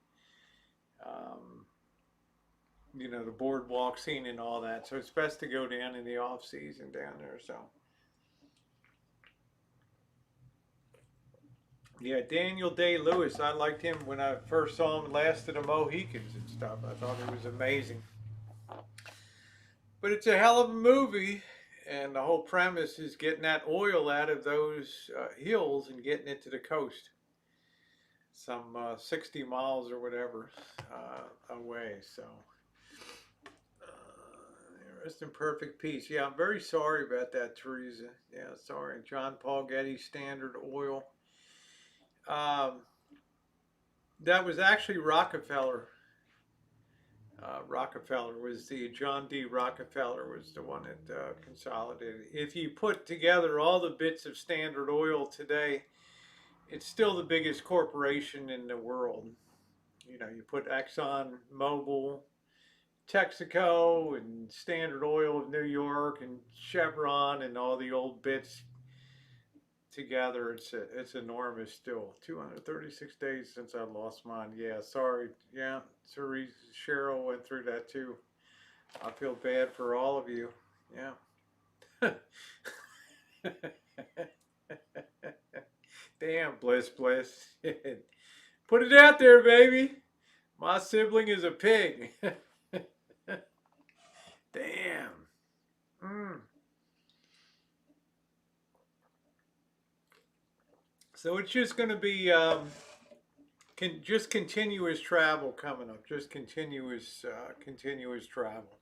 the boardwalk scene and all that. So it's best to go down in the off season down there. So yeah, Daniel Day-Lewis. I liked him when I first saw him last of the Mohicans and stuff. I thought it was amazing. But it's a hell of a movie. And the whole premise is getting that oil out of those hills and getting it to the coast. Some 60 miles or whatever away. So, rest in perfect peace. Yeah, I'm very sorry about that, Teresa. Yeah, sorry. John Paul Getty, Standard Oil. That was actually Rockefeller. Rockefeller was John D. Rockefeller was the one that consolidated. If you put together all the bits of Standard Oil today, it's still the biggest corporation in the world. You put Exxon Mobil, Texaco, and Standard Oil of New York, and Chevron, and all the old bits together, it's enormous still. 236 days since I lost mine. Yeah, sorry. Yeah, sorry, Cheryl went through that too. I feel bad for all of you. Yeah. Damn, Bliss. Put it out there, baby. My sibling is a pig. Damn. So it's just going to be just continuous travel coming up. Just continuous travel.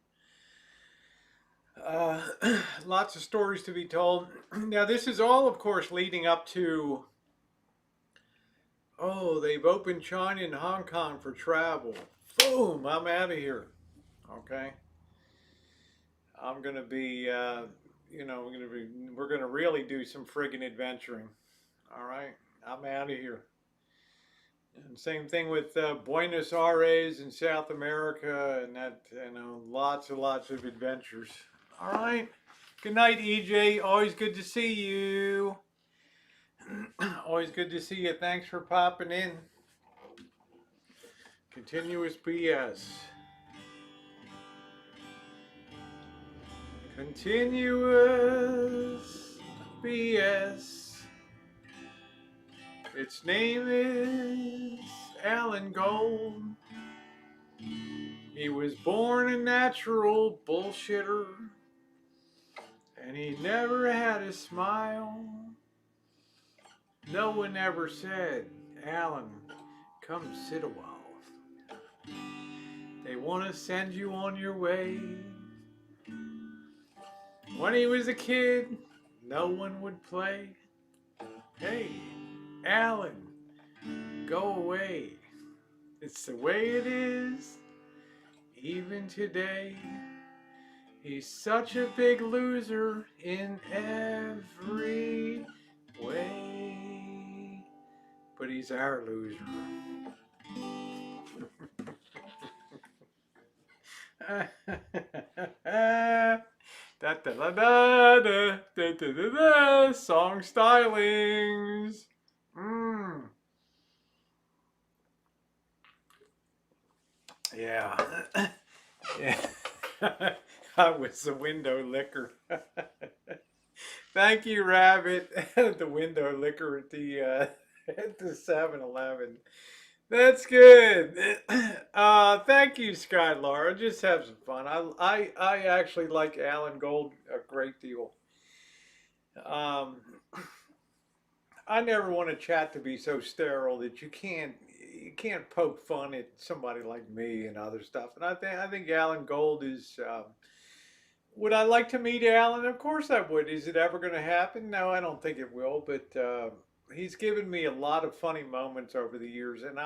Lots of stories to be told. Now this is all, of course, leading up to. Oh, they've opened China and Hong Kong for travel. Boom! I'm out of here. Okay. I'm gonna be, we're gonna really do some friggin' adventuring. All right, I'm out of here. And same thing with Buenos Aires in South America, and that, lots and lots of adventures. All right. Good night, EJ. Always good to see you. Always good to see you. Thanks for popping in. Continuous BS. Continuous BS. Its name is Alan Gold. He was born a natural bullshitter, and he never had a smile. No one ever said, Alan, come sit a while. They want to send you on your way. When he was a kid, no one would play. Hey, Alan, go away. It's the way it is, even today. He's such a big loser in every way. But he's our loser. Da da da da da da da da da. Song stylings. Yeah. Yeah. I was the window licker. Thank you, Rabbit. The window licker at the 7-Eleven. That's good. Thank you, Sky Laura. Just have some fun. I actually like Alan Gold a great deal. I never want a chat to be so sterile that you can't poke fun at somebody like me and other stuff. And I think Alan Gold is. Would I like to meet Alan? Of course I would. Is it ever going to happen? No, I don't think it will. But he's given me a lot of funny moments over the years, and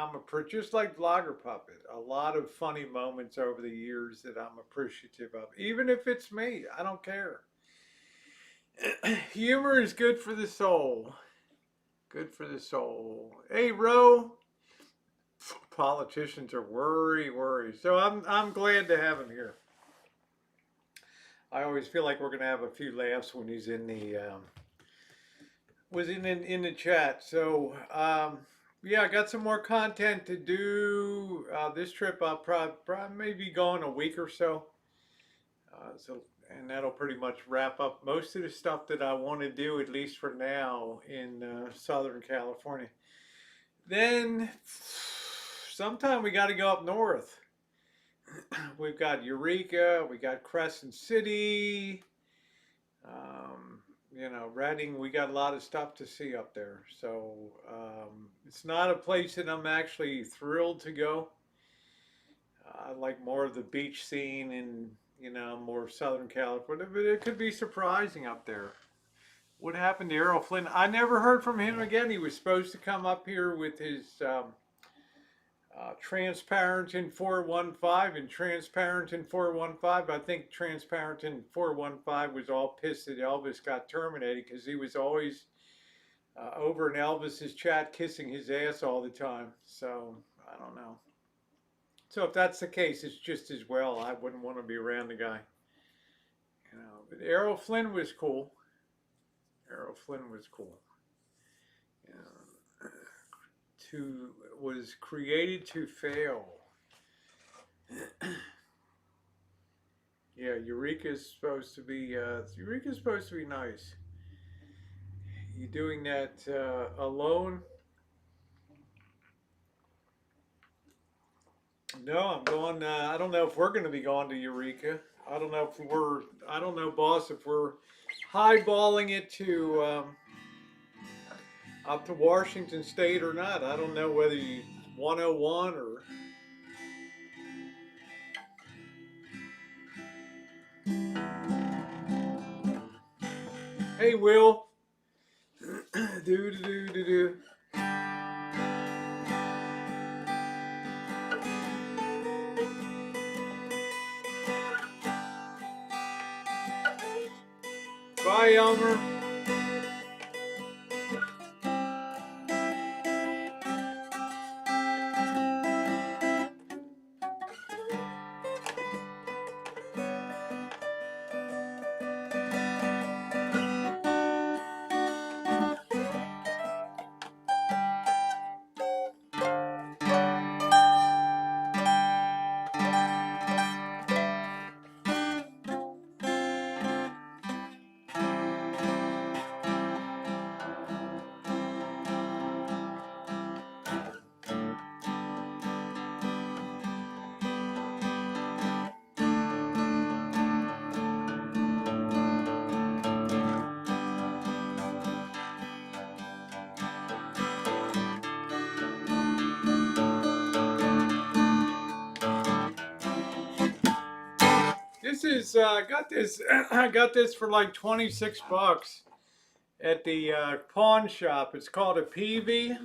just like Vlogger Puppet, a lot of funny moments over the years that I'm appreciative of. Even if it's me, I don't care. Humor is good for the soul. Good for the soul. Hey, Ro. Politicians are worry. So I'm glad to have him here. I always feel like we're gonna have a few laughs when he's in the in the chat. So yeah, I got some more content to do. This trip I'll probably maybe go in a week or so. And that'll pretty much wrap up most of the stuff that I want to do, at least for now, in Southern California. Then sometime we got to go up north. We've got Eureka, we got Crescent City, Redding. We got a lot of stuff to see up there. So it's not a place that I'm actually thrilled to go. I like more of the beach scene and more Southern California, but it could be surprising up there. What happened to Errol Flynn? I never heard from him again. He was supposed to come up here with his Transparent in 415 and Transparent in 415. I think Transparent in 415 was all pissed that Elvis got terminated because he was always over in Elvis's chat kissing his ass all the time. So I don't know. So if that's the case, it's just as well. I wouldn't want to be around the guy. But Errol Flynn was cool. Errol Flynn was cool. Was created to fail. Yeah, Eureka's supposed to be nice. You doing that alone? No, I'm going. I don't know if we're going to be going to Eureka. I don't know, boss, if we're highballing it to up to Washington State or not. I don't know whether you 101 or. Hey, Will. do. Bye, Elmer. This is I got this for like 26 bucks at the pawn shop. It's called a PV.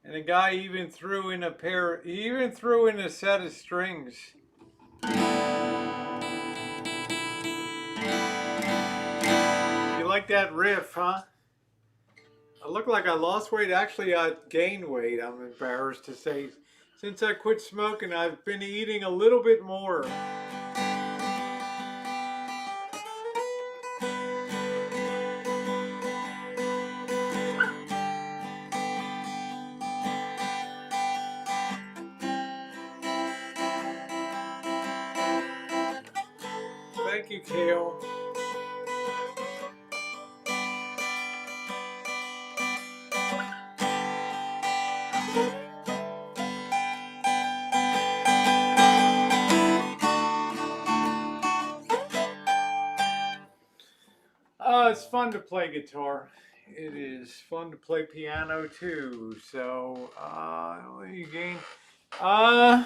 And the guy even threw in he even threw in a set of strings. You like that riff, huh? I look like I lost weight. Actually, I gained weight, I'm embarrassed to say. Since I quit smoking, I've been eating a little bit more. Thank you, Kale. It's fun to play guitar. It is fun to play piano too. So, what do you gain? Yeah,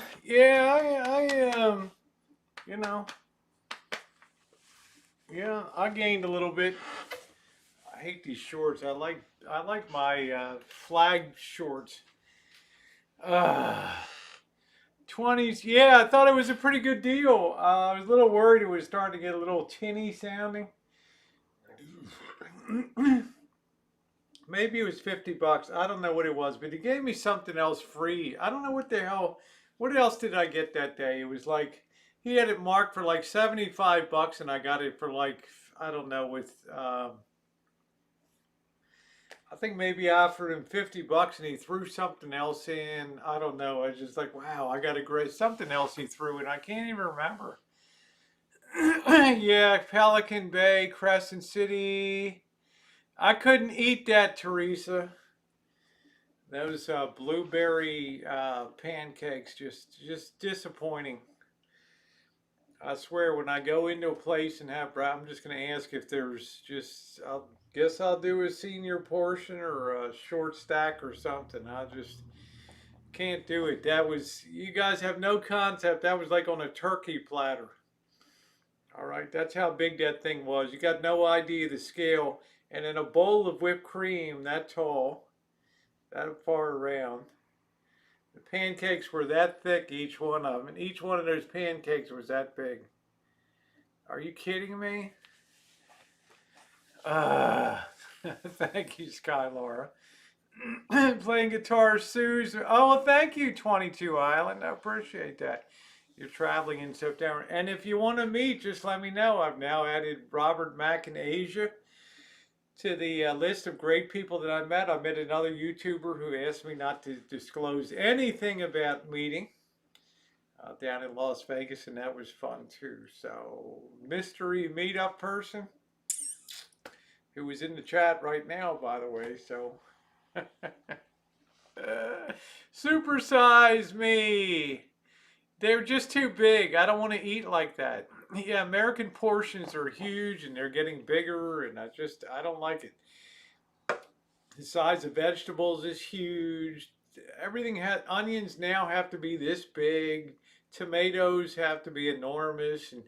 you know, yeah, I gained a little bit. I hate these shorts. I like my flag shorts. Uh, 20s. Yeah, I thought it was a pretty good deal. I was a little worried it was starting to get a little tinny sounding. Maybe it was $50. I don't know what it was, but he gave me something else free. I don't know what the hell. What else did I get that day? It was like he had it marked for like $75, and I got it for like, I don't know, with I think maybe I offered him $50 and he threw something else in. I don't know. I was just like, wow, I got a great something else he threw in. I can't even remember. Yeah, Pelican Bay, Crescent City. I couldn't eat that, Teresa. Those blueberry pancakes, just disappointing. I swear, when I go into a place and have, I'm just going to ask if there's just, I guess I'll do a senior portion or a short stack or something. I just can't do it. That was, you guys have no concept. That was like on a turkey platter. All right, that's how big that thing was. You got no idea the scale. And in a bowl of whipped cream that tall, that far around. The pancakes were that thick, each one of them. And each one of those pancakes was that big. Are you kidding me? Thank you, Sky Laura. Playing guitar, Sue's. Oh, well, thank you, 22 Island. I appreciate that. You're traveling in September. And if you want to meet, just let me know. I've now added Robert Mack in Asia to the list of great people that I met. I met another YouTuber who asked me not to disclose anything about meeting down in Las Vegas, and that was fun too. So, mystery meetup person who was in the chat right now, by the way. So, supersize me. They're just too big. I don't want to eat like that. Yeah, American portions are huge and they're getting bigger, and I don't like it. The size of vegetables is huge. Everything onions now have to be this big. Tomatoes have to be enormous, and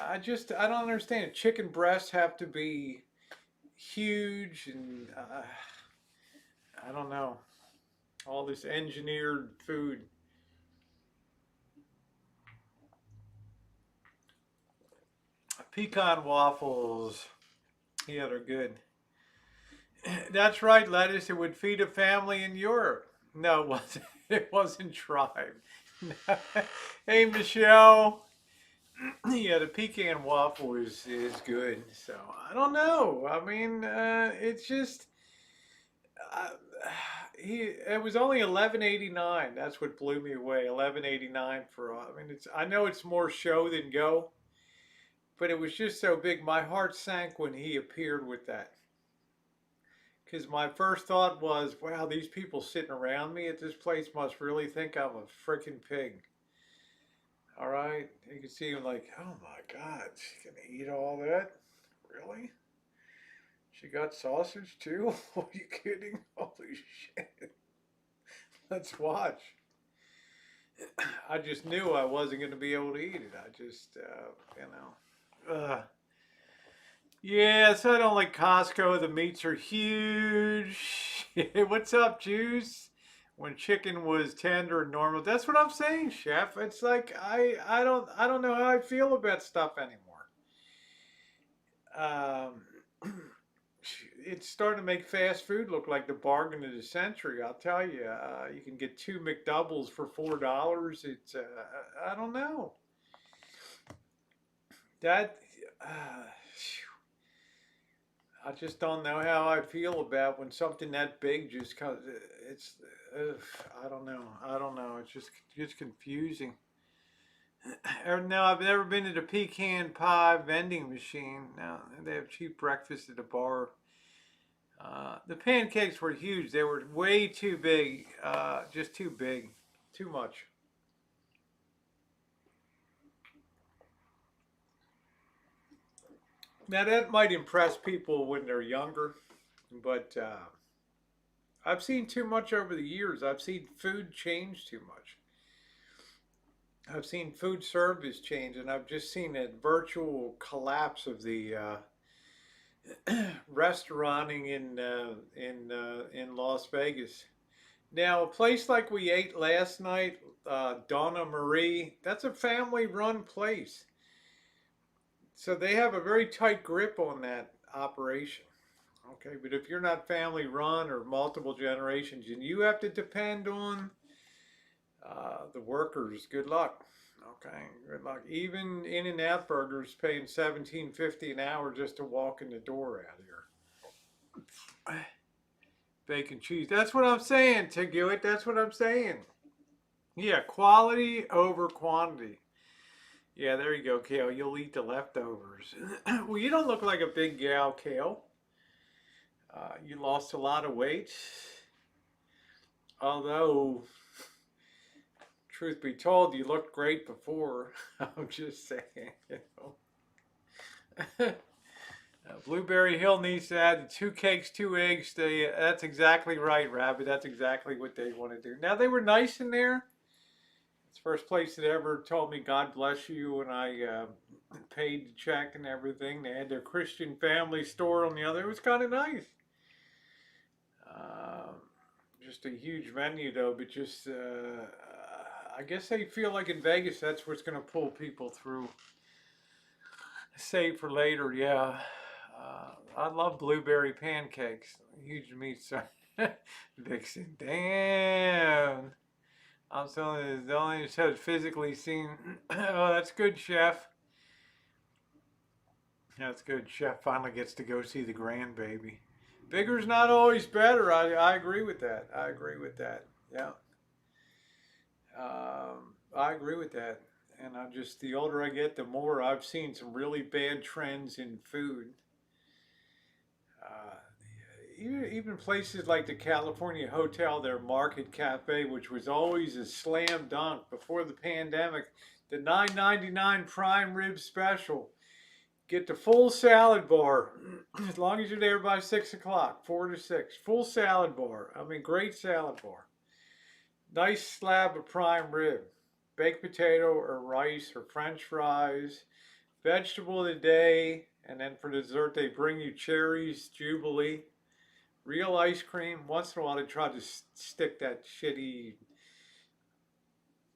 I don't understand. Chicken breasts have to be huge, and I don't know. All this engineered food. Pecan waffles. Yeah, they're good. That's right, lettuce. It would feed a family in Europe. No, it wasn't. It wasn't tribe. Hey, Michelle. Yeah, the pecan waffle is good. So I don't know. I mean, it's just uh, it was only 11.89. That's what blew me away. 11.89 for. I mean, I know it's more show than go, but it was just so big. My heart sank when he appeared with that. Because my first thought was, wow, these people sitting around me at this place must really think I'm a freaking pig. All right, you can see him like, oh my God, she can eat all that? Really? She got sausage too? Are you kidding? Holy shit. Let's watch. I just knew I wasn't going to be able to eat it. I just, you know. Yes, I don't like Costco. The meats are huge. What's up, Juice? when chicken was tender and normal. That's what I'm saying, Chef. It's like I don't know how I feel about stuff anymore. Um, it's starting to make fast food look like the bargain of the century. I'll tell you. You can get two McDoubles for $4. It's I don't know that. Uh, I just don't know how I feel about when something that big just comes. It's, ugh, I don't know. I don't know. It's just confusing. Now I've never been to the pecan pie vending machine. Now they have cheap breakfast at the bar. The pancakes were huge. They were way too big. Just too big. Too much. Now that might impress people when they're younger, but I've seen too much over the years. I've seen food change too much. I've seen food service change, and I've just seen a virtual collapse of the restauranting in Las Vegas. Now, a place like we ate last night, Donna Marie, that's a family-run place, so they have a very tight grip on that operation. Okay, but if you're not family-run or multiple generations, and you have to depend on the workers, good luck. Okay, good luck. Even In-N-Out Burgers paying 17.50 an hour just to walk in the door out here. Bacon cheese. That's what I'm saying, Tiguit. That's what I'm saying. Yeah, quality over quantity. Yeah, there you go, Kale. You'll eat the leftovers. Well, you don't look like a big gal, Kale. You lost a lot of weight. Although, truth be told, you looked great before. I'm just saying, you know. Blueberry Hill needs to add 2 cakes, 2 eggs. That's exactly right, Rabbit. That's exactly what they want to do. Now, they were nice in there. It's the first place that ever told me God bless you when I paid the check and everything. They had their Christian Family store on the other. It was kind of nice. Uh, just a huge menu, though, but just, I guess they feel like in Vegas, that's what's going to pull people through. Save for later, yeah. I love blueberry pancakes. Huge meat. Vixen. Damn. I'm telling you, the only said physically seen. Oh, that's good, Chef. That's good. Chef finally gets to go see the grandbaby. Bigger's not always better. I agree with that. I agree with that. Yeah. I agree with that. And I'm just, the older I get, the more I've seen some really bad trends in food. Uh, even places like the California Hotel, their Market Cafe, which was always a slam dunk before the pandemic, the $9.99 prime rib special. Get the full salad bar as long as you're there by 6 o'clock, 4 to 6. Full salad bar. I mean, great salad bar. Nice slab of prime rib. Baked potato or rice or French fries. Vegetable of the day. And then for dessert, they bring you cherries, Jubilee. Real ice cream. Once in a while, they try to stick that shitty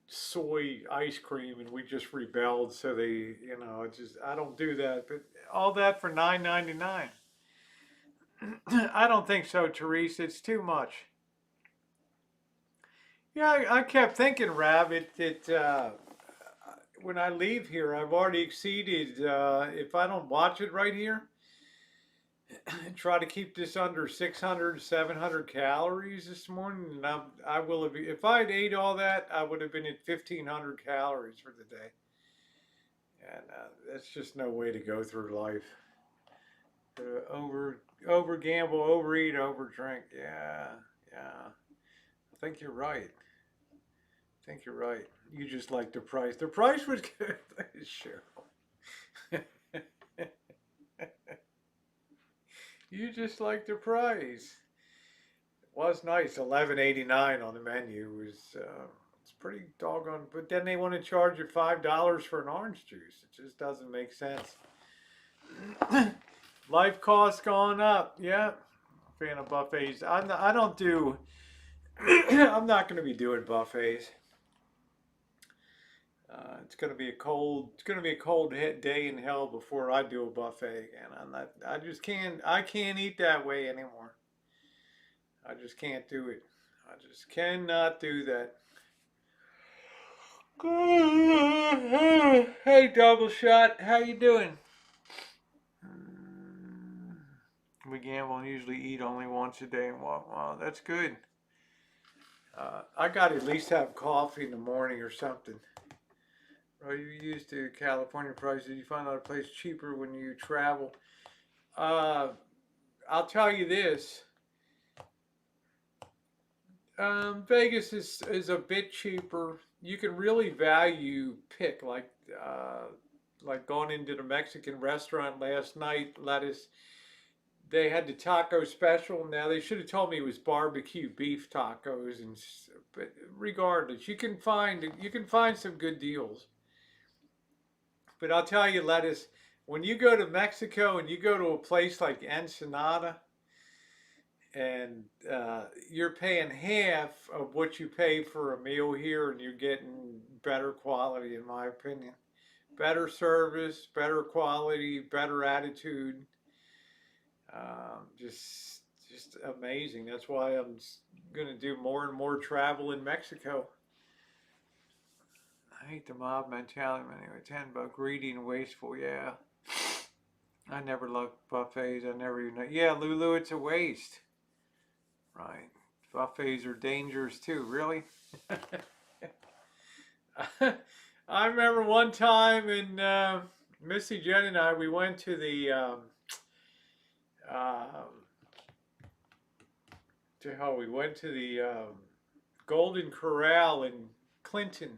soy ice cream, and we just rebelled. So they, it's just, I don't do that. But all that for $9.99. I don't think so, Therese. It's too much. Yeah, I kept thinking, Rab, when I leave here, I've already exceeded, if I don't watch it right here, try to keep this under 600, 700 calories this morning. And I will have, if I had ate all that, I would have been at 1,500 calories for the day. And that's just no way to go through life. Over gamble, overeat, over drink. Yeah, yeah. I think you're right. I think you're right. You just like the price. The price was good. Cheryl. You just like the price. It was nice. $11.89 on the menu was. It's pretty doggone. But then they want to charge you $5 for an orange juice. It just doesn't make sense. Life costs going up. Yeah. Fan of buffets. I don't do I'm not going to be doing buffets. It's going to be a cold. It's going to be a cold day in hell before I do a buffet again. I'm not. I just can't. I can't eat that way anymore. I just can't do it. I just cannot do that. Hey, double shot. How you doing? We gamble and usually eat only once a day and walk. Wow, that's good. I got to at least have coffee in the morning or something. Are you used to California prices? Did you find out a place cheaper when you travel? Uh, I'll tell you this. Vegas is a bit cheaper. You can really value pick like going into the Mexican restaurant last night. Lettuce. They had the taco special. Now they should have told me it was barbecue beef tacos, but regardless, you can find some good deals. But I'll tell you, lettuce. When you go to Mexico and you go to a place like Ensenada, and you're paying half of what you pay for a meal here, and you're getting better quality, in my opinion. Better service, better quality, better attitude. Just amazing. That's why I'm going to do more and more travel in Mexico. I hate the mob mentality. Anyway, 10 about greedy and wasteful. Yeah, I never loved buffets. I never even. Yeah, Lulu, it's a waste. Right. Buffets are dangerous too. Really? I remember one time in Missy, Jen, and I, we went to the um, Golden Corral in Clinton,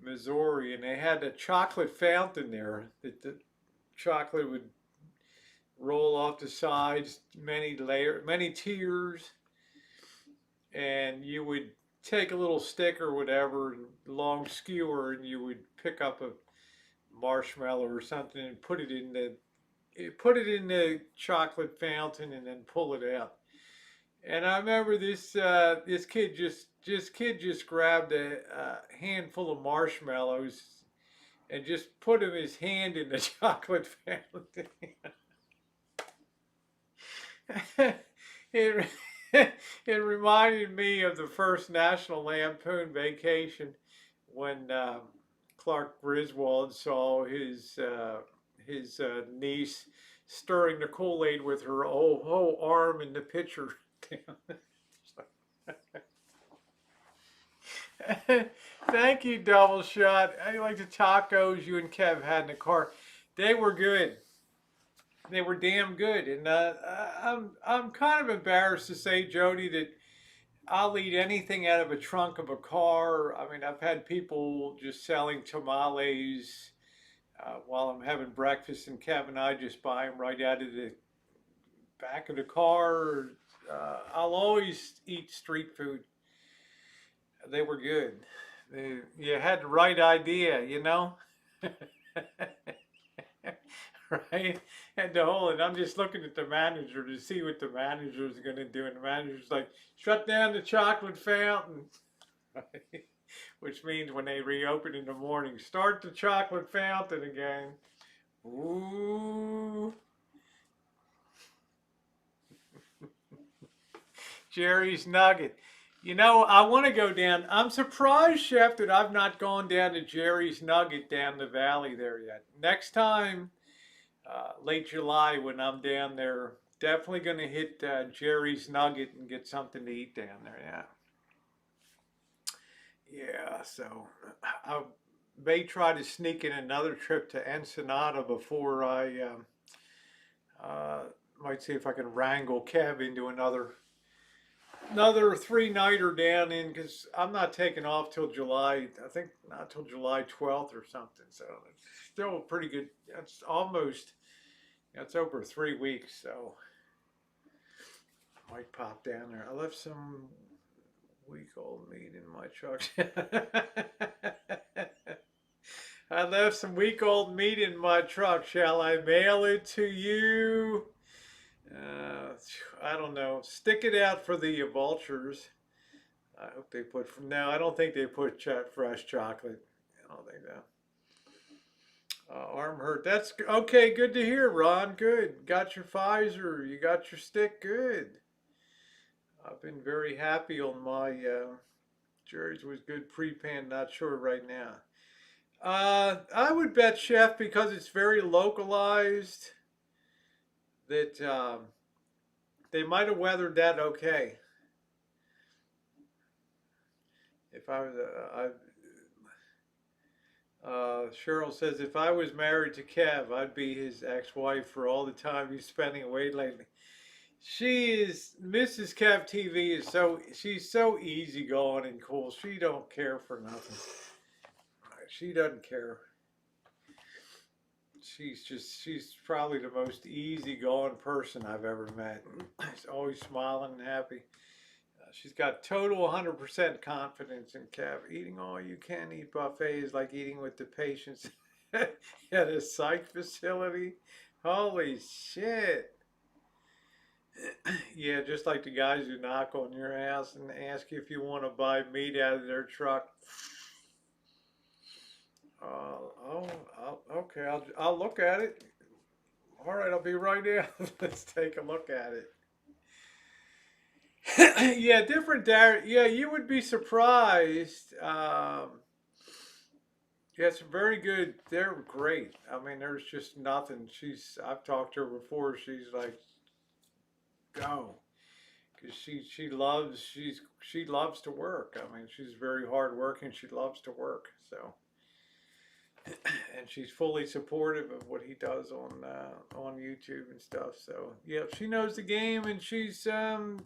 Missouri, and they had a chocolate fountain there that the chocolate would roll off the sides, many tiers, and you would take a little stick or whatever, long skewer, and you would pick up a marshmallow or something and put it in the chocolate fountain and then pull it out. And I remember this kid just grabbed a handful of marshmallows and just put his hand in the chocolate fountain. it it reminded me of the first National Lampoon Vacation when Clark Griswold saw his niece stirring the Kool-Aid with her whole arm in the pitcher. Thank you, Double Shot. I like the tacos you and Kev had in the car. They were good. They were damn good, and I'm kind of embarrassed to say, Jody, that I'll eat anything out of a trunk of a car. I mean, I've had people just selling tamales while I'm having breakfast, and Kev and I just buy them right out of the back of the car. I'll always eat street food. They were good. You had the right idea, you know? Right? And I'm just looking at the manager to see what the manager is going to do. And the manager's like, shut down the chocolate fountain. Right? Which means when they reopen in the morning, start the chocolate fountain again. Ooh. Jerry's Nugget. You know, I want to go down. I'm surprised, Chef, that I've not gone down to Jerry's Nugget down the valley there yet. Next time, late July when I'm down there, definitely going to hit Jerry's Nugget and get something to eat down there. Yeah. Yeah, so I may try to sneak in another trip to Ensenada before I might see if I can wrangle Kev into another three-nighter down in, because I'm not taking off till July. I think not till July 12th or something. So it's still pretty good. It's over 3 weeks. So I might pop down there. I left some week-old meat in my truck. I left some week-old meat in my truck. Shall I mail it to you? I don't know. Stick it out for the vultures. I hope they put, no, I don't think they put fresh chocolate. I don't think so. Arm hurt. That's okay. Good to hear, Ron. Good. Got your Pfizer. You got your stick. Good. I've been very happy on my Jerry's was good pre-pan. Not sure right now. I would bet Chef because it's very localized that they might have weathered that okay. If I was, Cheryl says if I was married to Kev, I'd be his ex-wife for all the time he's spending away lately. She is Mrs. Kev TV is she's so easygoing and cool. She don't care for nothing. She doesn't care. She's probably the most easygoing person I've ever met. She's always smiling and happy. She's got total 100% confidence in Kev. Eating all you can eat buffet is like eating with the patients at a psych facility. Holy shit. Yeah, just like the guys who knock on your ass and ask you if you want to buy meat out of their truck. Okay, I'll look at it. All right, I'll be right in. Let's take a look at it. Yeah, different Darren. Yeah, you would be surprised. Yeah, it's very good. They're great. I mean, there's just nothing. I've talked to her before. She's like, go, because she loves to work. I mean, she's very hardworking. She loves to work. So, and she's fully supportive of what he does on YouTube and stuff. So yeah, she knows the game, and she's I've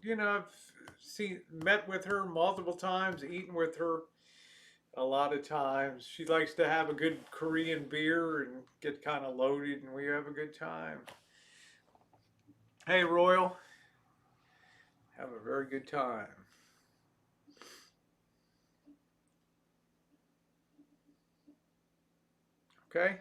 met with her multiple times, eaten with her a lot of times. She likes to have a good Korean beer and get kind of loaded, and we have a good time. Hey, Royal, have a very good time. Okay.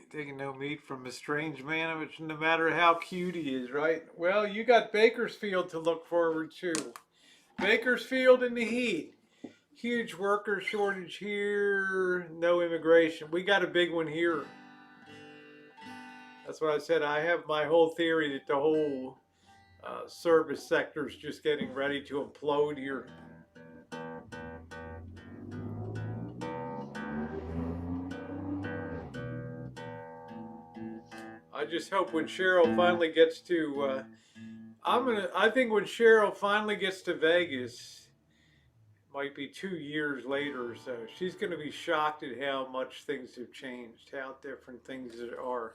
Taking no meat from a strange man, which no matter how cute he is, right? Well, you got Bakersfield to look forward to. Bakersfield in the heat. Huge worker shortage here. No immigration. We got a big one here. That's what I said. I have my whole theory that the whole service sector is just getting ready to implode here. I just hope when Cheryl finally gets to, I think when Cheryl finally gets to Vegas, might be 2 years later or so, she's going to be shocked at how much things have changed, how different things are.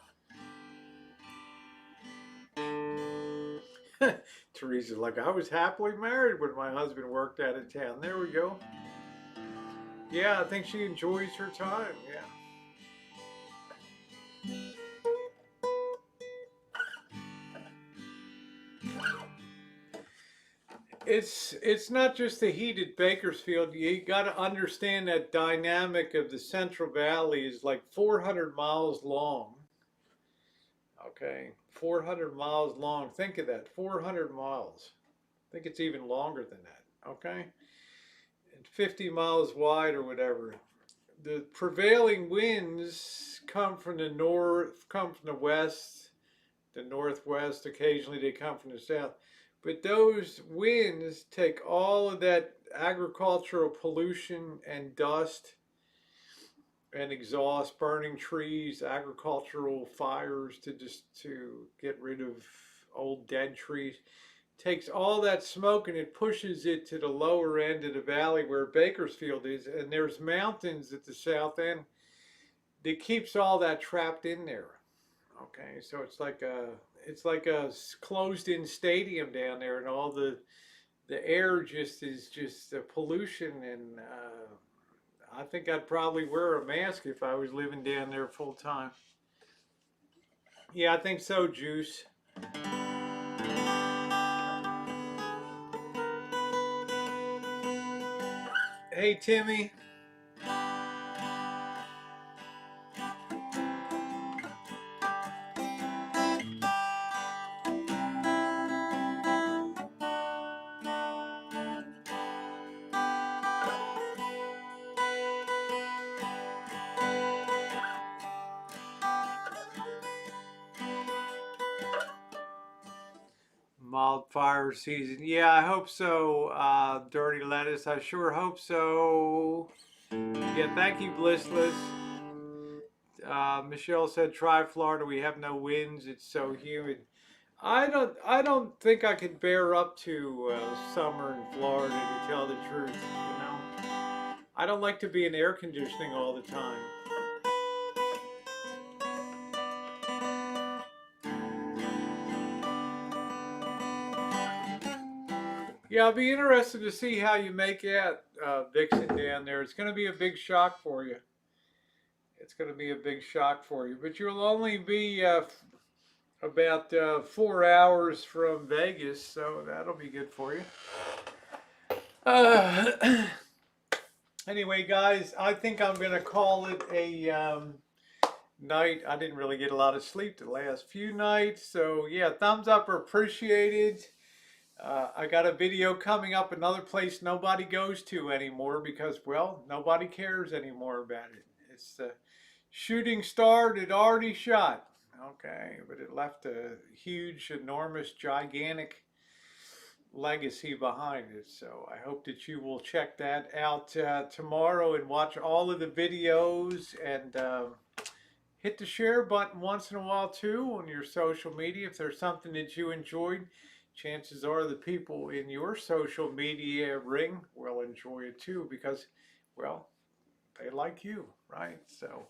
Teresa's like, I was happily married when my husband worked out of town. There we go. Yeah, I think she enjoys her time. Yeah. It's not just the heat at Bakersfield. You got to understand that dynamic of the Central Valley is like 400 miles long. Okay, 400 miles long. Think of that, 400 miles. I think it's even longer than that. Okay, and 50 miles wide or whatever. The prevailing winds come from the north, come from the west, the northwest. Occasionally they come from the south. But those winds take all of that agricultural pollution and dust and exhaust, burning trees, agricultural fires to get rid of old dead trees. Takes all that smoke and it pushes it to the lower end of the valley where Bakersfield is, and there's mountains at the south end that keeps all that trapped in there. Okay, so it's like a closed-in stadium down there, and all the air is just pollution, and I think I'd probably wear a mask if I was living down there full time. Yeah, I think so, Juice. Hey, Timmy. Mild fire season. Yeah, I hope so. Dirty lettuce. I sure hope so. Yeah, thank you, Blissless. Michelle said, "Try Florida. We have no winds. It's so humid." I don't think I could bear up to summer in Florida, to tell the truth. I don't like to be in air conditioning all the time. Yeah, I'll be interested to see how you make out, Vixen down there. It's going to be a big shock for you. It's going to be a big shock for you. But you'll only be about 4 hours from Vegas, so that'll be good for you. Uh, anyway, guys, I think I'm going to call it a night. I didn't really get a lot of sleep the last few nights. So, yeah, thumbs up are appreciated. I got a video coming up, another place nobody goes to anymore because, well, nobody cares anymore about it. It's the shooting star that already shot. Okay, but it left a huge, enormous, gigantic legacy behind it. So I hope that you will check that out tomorrow and watch all of the videos and hit the share button once in a while too on your social media. If there's something that you enjoyed, chances are the people in your social media ring will enjoy it too because, well, they like you, right? So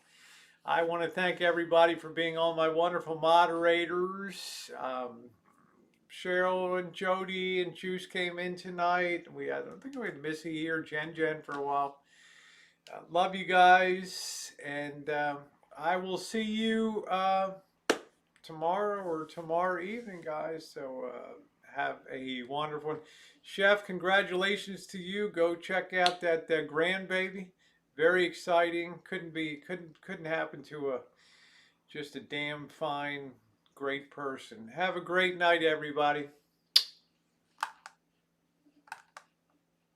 I want to thank everybody for being all my wonderful moderators. Cheryl and Jody and Juice came in tonight. I don't think we had Missy here, Jen for a while. Love you guys, and I will see you tomorrow or tomorrow evening, guys. So have a wonderful one. Chef, congratulations to you. Go check out that grandbaby. Very exciting. Couldn't happen to just a damn fine, great person. Have a great night, everybody.